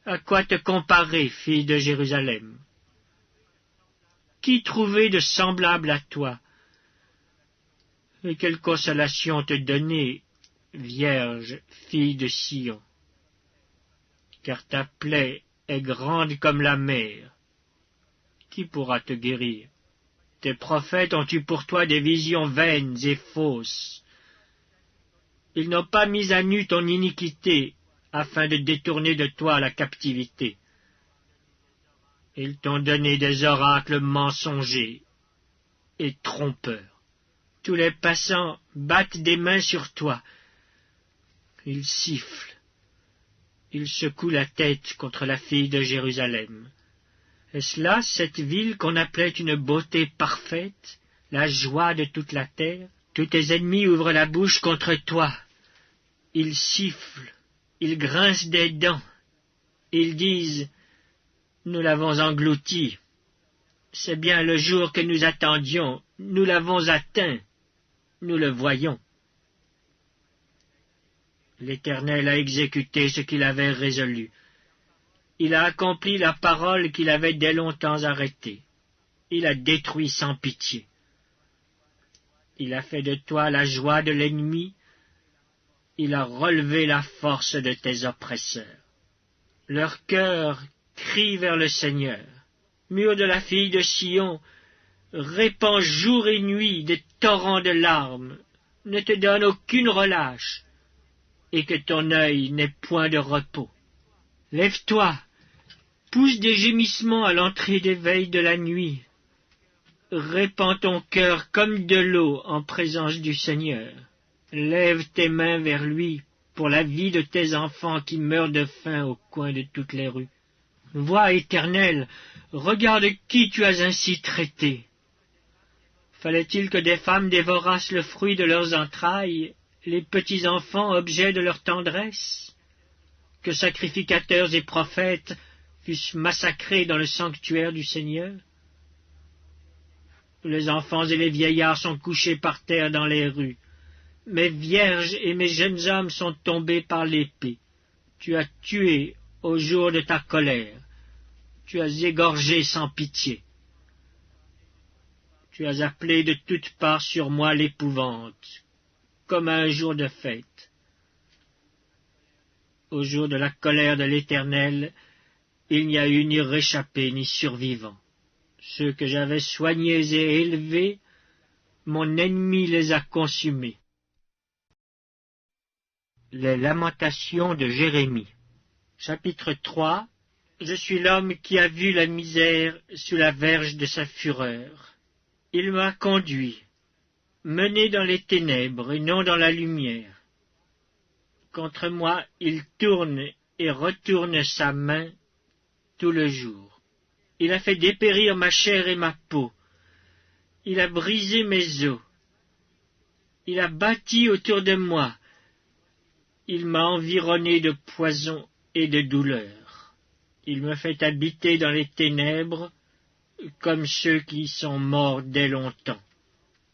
À quoi te comparer, fille de Jérusalem? Qui trouver de semblable à toi? Et quelle consolation te donner, vierge, fille de Sion? Car ta plaie est grande comme la mer. Qui pourra te guérir? Tes prophètes ont eu pour toi des visions vaines et fausses. Ils n'ont pas mis à nu ton iniquité, afin de détourner de toi la captivité. Ils t'ont donné des oracles mensongers et trompeurs. Tous les passants battent des mains sur toi. Ils sifflent. Ils secouent la tête contre la fille de Jérusalem. Est-ce là cette ville qu'on appelait une beauté parfaite, la joie de toute la terre? Tous tes ennemis ouvrent la bouche contre toi. Ils sifflent, ils grincent des dents. Ils disent, « Nous l'avons englouti. C'est bien le jour que nous attendions. Nous l'avons atteint. Nous le voyons. » L'Éternel a exécuté ce qu'il avait résolu. Il a accompli la parole qu'il avait dès longtemps arrêtée. Il a détruit sans pitié. Il a fait de toi la joie de l'ennemi. Il a relevé la force de tes oppresseurs. Leur cœur crie vers le Seigneur. Mur de la fille de Sion, répand jour et nuit des torrents de larmes, ne te donne aucune relâche, et que ton œil n'ait point de repos. Lève-toi, pousse des gémissements à l'entrée des veilles de la nuit. Répands ton cœur comme de l'eau en présence du Seigneur. Lève tes mains vers lui pour la vie de tes enfants qui meurent de faim au coin de toutes les rues. Vois, Éternel, regarde qui tu as ainsi traité. Fallait-il que des femmes dévorassent le fruit de leurs entrailles, les petits enfants objets de leur tendresse? Que sacrificateurs et prophètes fussent massacrés dans le sanctuaire du Seigneur? Les enfants et les vieillards sont couchés par terre dans les rues. Mes vierges et mes jeunes hommes sont tombés par l'épée. Tu as tué au jour de ta colère. Tu as égorgé sans pitié. Tu as appelé de toutes parts sur moi l'épouvante, comme à un jour de fête. Au jour de la colère de l'Éternel, il n'y a eu ni réchappé ni survivant. Ceux que j'avais soignés et élevés, mon ennemi les a consumés. Les lamentations de Jérémie. Chapitre 3. Je suis l'homme qui a vu la misère sous la verge de sa fureur. Il m'a conduit, mené dans les ténèbres et non dans la lumière. Contre moi, il tourne et retourne sa main tout le jour. Il a fait dépérir ma chair et ma peau. Il a brisé mes os. Il a bâti autour de moi. Il m'a environné de poison et de douleur. Il me fait habiter dans les ténèbres, comme ceux qui sont morts dès longtemps.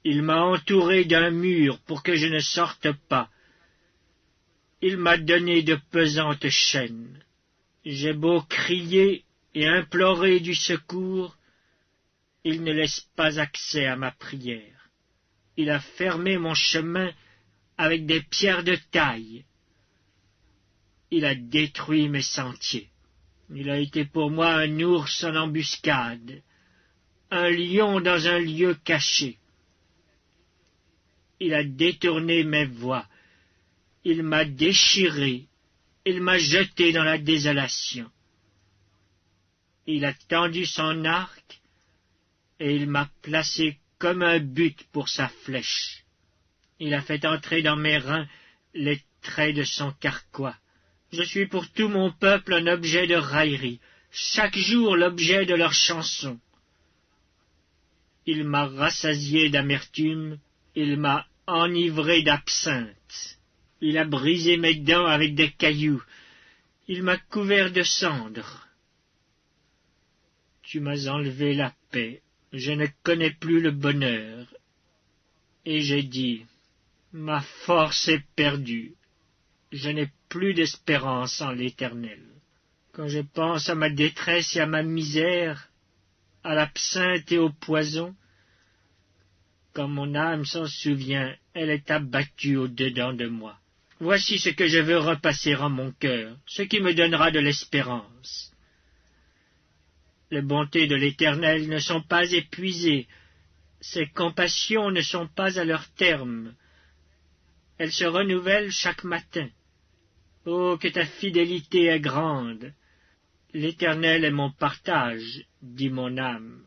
Il m'a entouré d'un mur pour que je ne sorte pas. Il m'a donné de pesantes chaînes. J'ai beau crier et implorer du secours, il ne laisse pas accès à ma prière. Il a fermé mon chemin avec des pierres de taille. Il a détruit mes sentiers. Il a été pour moi un ours en embuscade, un lion dans un lieu caché. Il a détourné mes voies. Il m'a déchiré. Il m'a jeté dans la désolation. Il a tendu son arc et il m'a placé comme un but pour sa flèche. Il a fait entrer dans mes reins les traits de son carquois. Je suis pour tout mon peuple un objet de raillerie, chaque jour l'objet de leurs chansons. Il m'a rassasié d'amertume, il m'a enivré d'absinthe. Il a brisé mes dents avec des cailloux, il m'a couvert de cendres. Tu m'as enlevé la paix, je ne connais plus le bonheur. Et j'ai dit, ma force est perdue, je n'ai plus d'espérance en l'Éternel. Quand je pense à ma détresse et à ma misère, à l'absinthe et au poison, quand mon âme s'en souvient, elle est abattue au-dedans de moi. Voici ce que je veux repasser en mon cœur, ce qui me donnera de l'espérance. Les bontés de l'Éternel ne sont pas épuisées, ses compassions ne sont pas à leur terme. Elles se renouvellent chaque matin. Oh, que ta fidélité est grande! L'Éternel est mon partage, dit mon âme.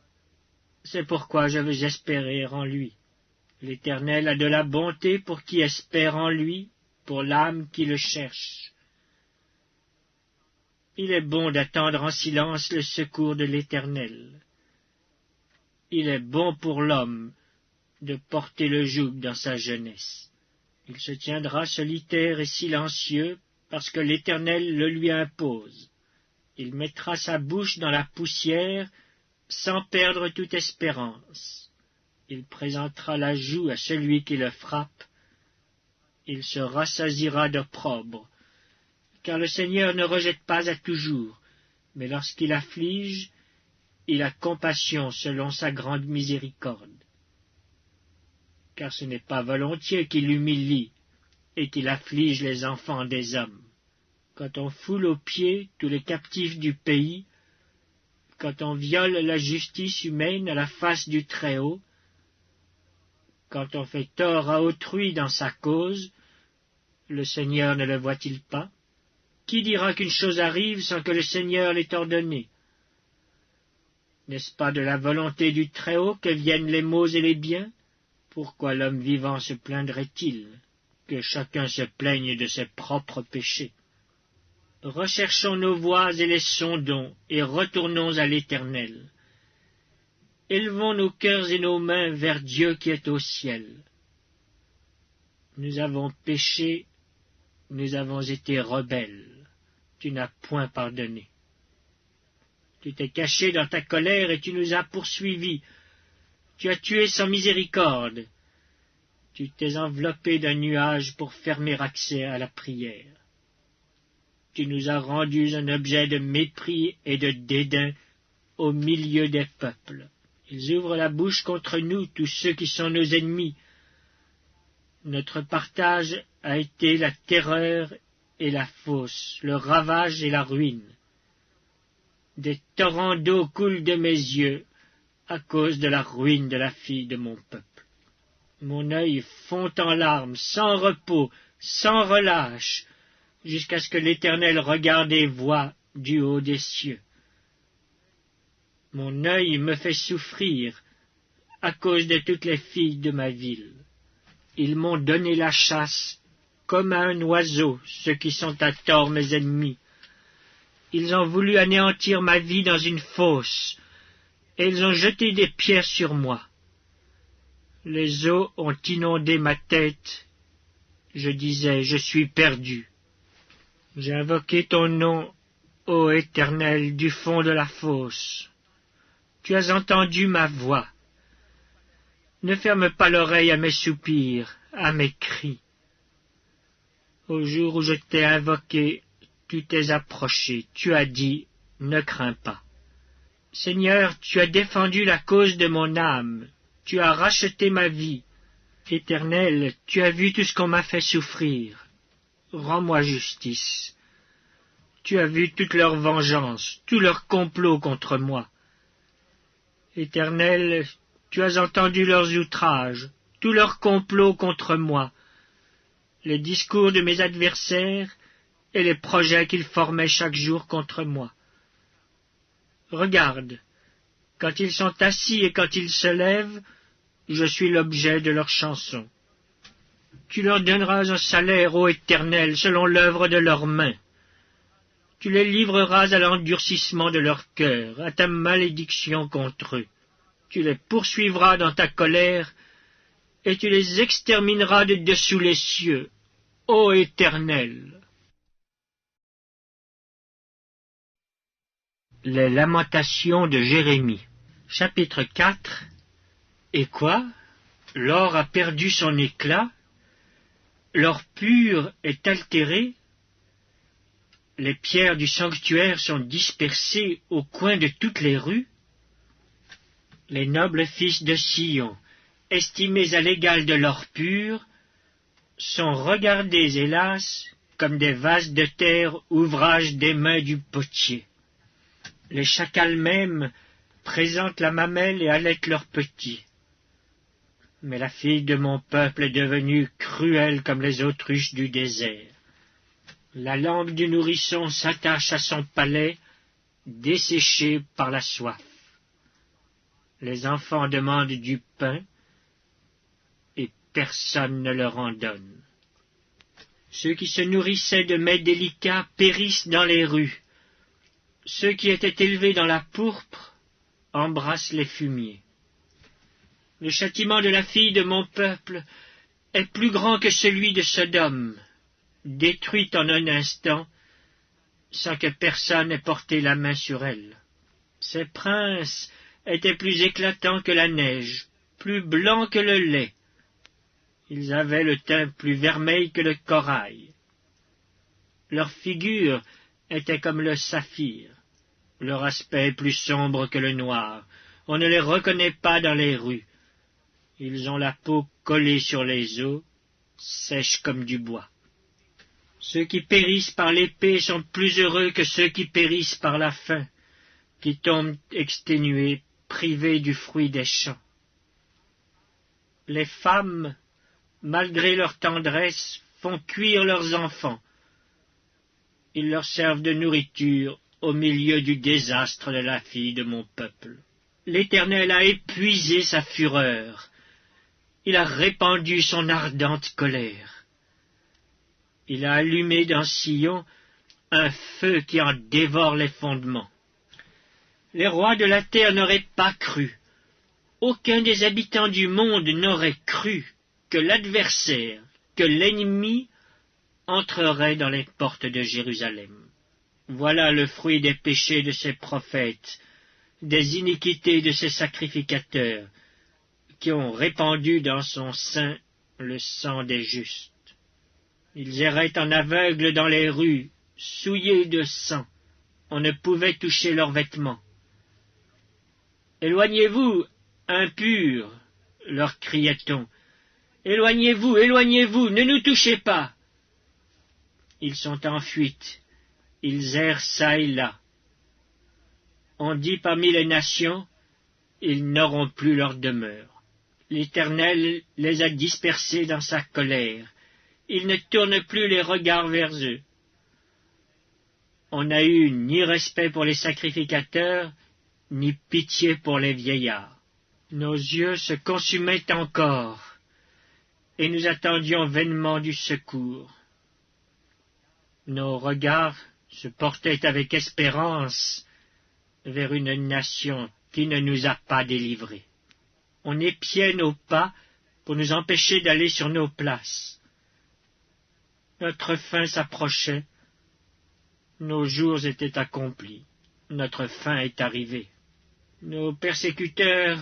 C'est pourquoi je veux espérer en lui. L'Éternel a de la bonté pour qui espère en lui, pour l'âme qui le cherche. Il est bon d'attendre en silence le secours de l'Éternel. Il est bon pour l'homme de porter le joug dans sa jeunesse. Il se tiendra solitaire et silencieux, parce que l'Éternel le lui impose. Il mettra sa bouche dans la poussière, sans perdre toute espérance. Il présentera la joue à celui qui le frappe. Il se rassasiera d'opprobre, car le Seigneur ne rejette pas à toujours, mais lorsqu'il afflige, il a compassion selon sa grande miséricorde. car ce n'est pas volontiers qu'il humilie et qu'il afflige les enfants des hommes. Quand on foule aux pieds tous les captifs du pays, quand on viole la justice humaine à la face du Très-Haut, quand on fait tort à autrui dans sa cause, le Seigneur ne le voit-il pas? Qui dira qu'une chose arrive sans que le Seigneur l'ait ordonnée? N'est-ce pas de la volonté du Très-Haut que viennent les maux et les biens? Pourquoi l'homme vivant se plaindrait-il? Que chacun se plaigne de ses propres péchés. Recherchons nos voies et les sondons, et retournons à l'Éternel. Élevons nos cœurs et nos mains vers Dieu qui est au ciel. Nous avons péché, nous avons été rebelles. Tu n'as point pardonné. Tu t'es caché dans ta colère et tu nous as poursuivis. Tu as tué sans miséricorde. Tu t'es enveloppé d'un nuage pour fermer accès à la prière. Tu nous as rendus un objet de mépris et de dédain au milieu des peuples. Ils ouvrent la bouche contre nous, tous ceux qui sont nos ennemis. Notre partage a été la terreur et la fosse, le ravage et la ruine. Des torrents d'eau coulent de mes yeux à cause de la ruine de la fille de mon peuple. Mon œil fond en larmes, sans repos, sans relâche, jusqu'à ce que l'Éternel regarde et voie du haut des cieux. Mon œil me fait souffrir à cause de toutes les filles de ma ville. Ils m'ont donné la chasse comme à un oiseau, ceux qui sont à tort mes ennemis. Ils ont voulu anéantir ma vie dans une fosse, et ils ont jeté des pierres sur moi. Les eaux ont inondé ma tête. Je disais, je suis perdu. J'ai invoqué ton nom, ô Éternel, du fond de la fosse. Tu as entendu ma voix. Ne ferme pas l'oreille à mes soupirs, à mes cris. Au jour où je t'ai invoqué, tu t'es approché, tu as dit, ne crains pas. Seigneur, tu as défendu la cause de mon âme, tu as racheté ma vie. Éternel, tu as vu tout ce qu'on m'a fait souffrir. Rends-moi justice. Tu as vu toute leur vengeance, tout leur complot contre moi. Éternel, tu as entendu leurs outrages, tout leur complot contre moi, les discours de mes adversaires et les projets qu'ils formaient chaque jour contre moi. Regarde, quand ils sont assis et quand ils se lèvent, je suis l'objet de leurs chansons. Tu leur donneras un salaire, ô Éternel, selon l'œuvre de leurs mains. Tu les livreras à l'endurcissement de leur cœur, à ta malédiction contre eux. Tu les poursuivras dans ta colère, et tu les extermineras de dessous les cieux, ô Éternel. Les lamentations de Jérémie. Chapitre 4. Et quoi? L'or a perdu son éclat? L'or pur est altéré? Les pierres du sanctuaire sont dispersées au coin de toutes les rues? Les nobles fils de Sion, estimés à l'égal de l'or pur, sont regardés, hélas, comme des vases de terre, ouvrage des mains du potier. Les chacals mêmes présentent la mamelle et allaitent leurs petits. Mais la fille de mon peuple est devenue cruelle comme les autruches du désert. La langue du nourrisson s'attache à son palais, desséché par la soif. Les enfants demandent du pain, et personne ne leur en donne. Ceux qui se nourrissaient de mets délicats périssent dans les rues. Ceux qui étaient élevés dans la pourpre embrassent les fumiers. Le châtiment de la fille de mon peuple est plus grand que celui de Sodome, détruite en un instant, sans que personne ait porté la main sur elle. Ces princes étaient plus éclatants que la neige, plus blancs que le lait. Ils avaient le teint plus vermeil que le corail. Leur figure était comme le saphir. Leur aspect est plus sombre que le noir. On ne les reconnaît pas dans les rues. Ils ont la peau collés sur les eaux, sèches comme du bois. Ceux qui périssent par l'épée sont plus heureux que ceux qui périssent par la faim, qui tombent exténués, privés du fruit des champs. Les femmes, malgré leur tendresse, font cuire leurs enfants. Ils leur servent de nourriture au milieu du désastre de la fille de mon peuple. L'Éternel a épuisé sa fureur. Il a répandu son ardente colère. Il a allumé dans Sion un feu qui en dévore les fondements. Les rois de la terre n'auraient pas cru. Aucun des habitants du monde n'aurait cru que l'adversaire, que l'ennemi entrerait dans les portes de Jérusalem. Voilà le fruit des péchés de ses prophètes, des iniquités de ses sacrificateurs, qui ont répandu dans son sein le sang des justes. Ils erraient en aveugles dans les rues, souillés de sang. On ne pouvait toucher leurs vêtements. Éloignez-vous, impurs, leur criait-on. Éloignez-vous, éloignez-vous, ne nous touchez pas. Ils sont en fuite, ils errent çà et là. On dit parmi les nations, ils n'auront plus leur demeure. L'Éternel les a dispersés dans sa colère. Il ne tourne plus les regards vers eux. On n'a eu ni respect pour les sacrificateurs, ni pitié pour les vieillards. Nos yeux se consumaient encore, et nous attendions vainement du secours. Nos regards se portaient avec espérance vers une nation qui ne nous a pas délivrés. On épiait nos pas pour nous empêcher d'aller sur nos places. Notre fin s'approchait, nos jours étaient accomplis, notre fin est arrivée. Nos persécuteurs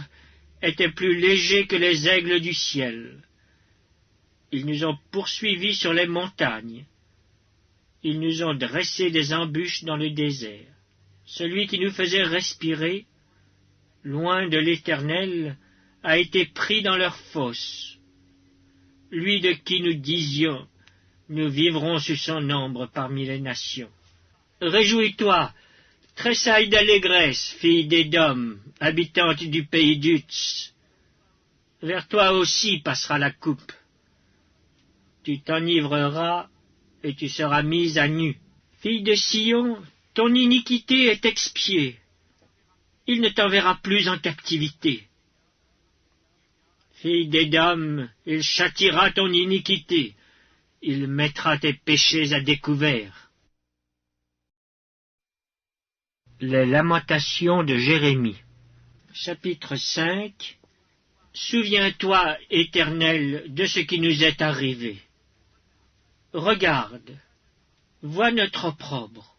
étaient plus légers que les aigles du ciel. Ils nous ont poursuivis sur les montagnes. Ils nous ont dressé des embûches dans le désert. Celui qui nous faisait respirer, loin de l'Éternel, a été pris dans leur fosse. Lui de qui nous disions, nous vivrons sous son ombre parmi les nations. Réjouis-toi, tressaille d'allégresse, fille d'Édom, habitante du pays d'Utz. Vers toi aussi passera la coupe. Tu t'enivreras et tu seras mise à nu. Fille de Sion, ton iniquité est expiée. Il ne t'enverra plus en captivité. Fille d'Édom, il châtiera ton iniquité. Il mettra tes péchés à découvert. Les lamentations de Jérémie. Chapitre 5. Souviens-toi, Éternel, de ce qui nous est arrivé. Regarde, vois notre opprobre.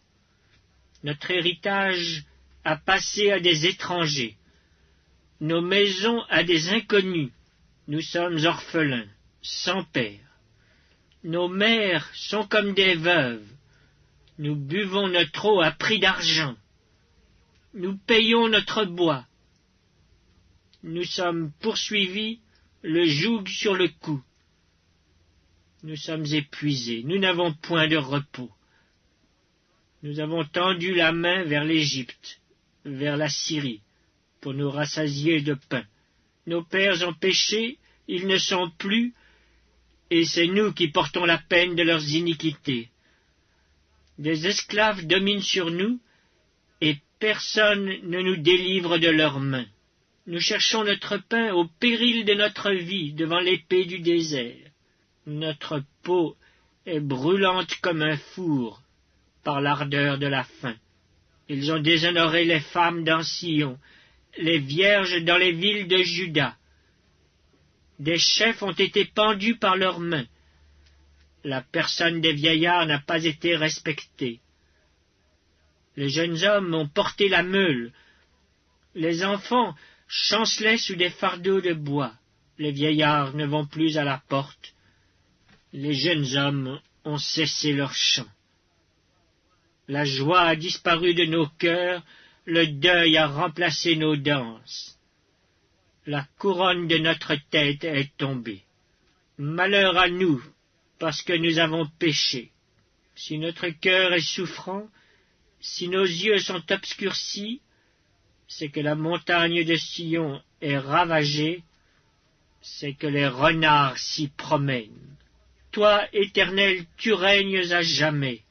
Notre héritage a passé à des étrangers, nos maisons à des inconnus. Nous sommes orphelins, sans père. Nos mères sont comme des veuves. Nous buvons notre eau à prix d'argent. Nous payons notre bois. Nous sommes poursuivis, le joug sur le cou. Nous sommes épuisés, nous n'avons point de repos. Nous avons tendu la main vers l'Égypte, vers la Syrie, pour nous rassasier de pain. Nos pères ont péché, ils ne sont plus, et c'est nous qui portons la peine de leurs iniquités. Des esclaves dominent sur nous, et personne ne nous délivre de leurs mains. Nous cherchons notre pain au péril de notre vie devant l'épée du désert. Notre peau est brûlante comme un four par l'ardeur de la faim. Ils ont déshonoré les femmes dans Sion, les vierges dans les villes de Juda. Des chefs ont été pendus par leurs mains. La personne des vieillards n'a pas été respectée. Les jeunes hommes ont porté la meule. Les enfants chancelaient sous des fardeaux de bois. Les vieillards ne vont plus à la porte. Les jeunes hommes ont cessé leur chant. La joie a disparu de nos cœurs, le deuil a remplacé nos danses. La couronne de notre tête est tombée. Malheur à nous, parce que nous avons péché. Si notre cœur est souffrant, si nos yeux sont obscurcis, c'est que la montagne de Sion est ravagée, c'est que les renards s'y promènent. Toi, Éternel, tu règnes à jamais.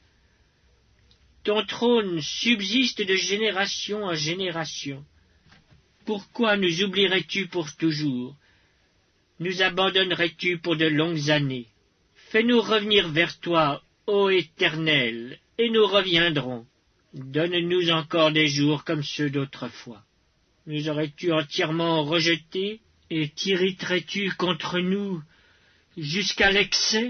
Ton trône subsiste de génération en génération. Pourquoi nous oublierais-tu pour toujours? Nous abandonnerais-tu pour de longues années? Fais-nous revenir vers toi, ô Éternel, et nous reviendrons. Donne-nous encore des jours comme ceux d'autrefois. Nous aurais-tu entièrement rejetés, et t'irriterais-tu contre nous jusqu'à l'excès?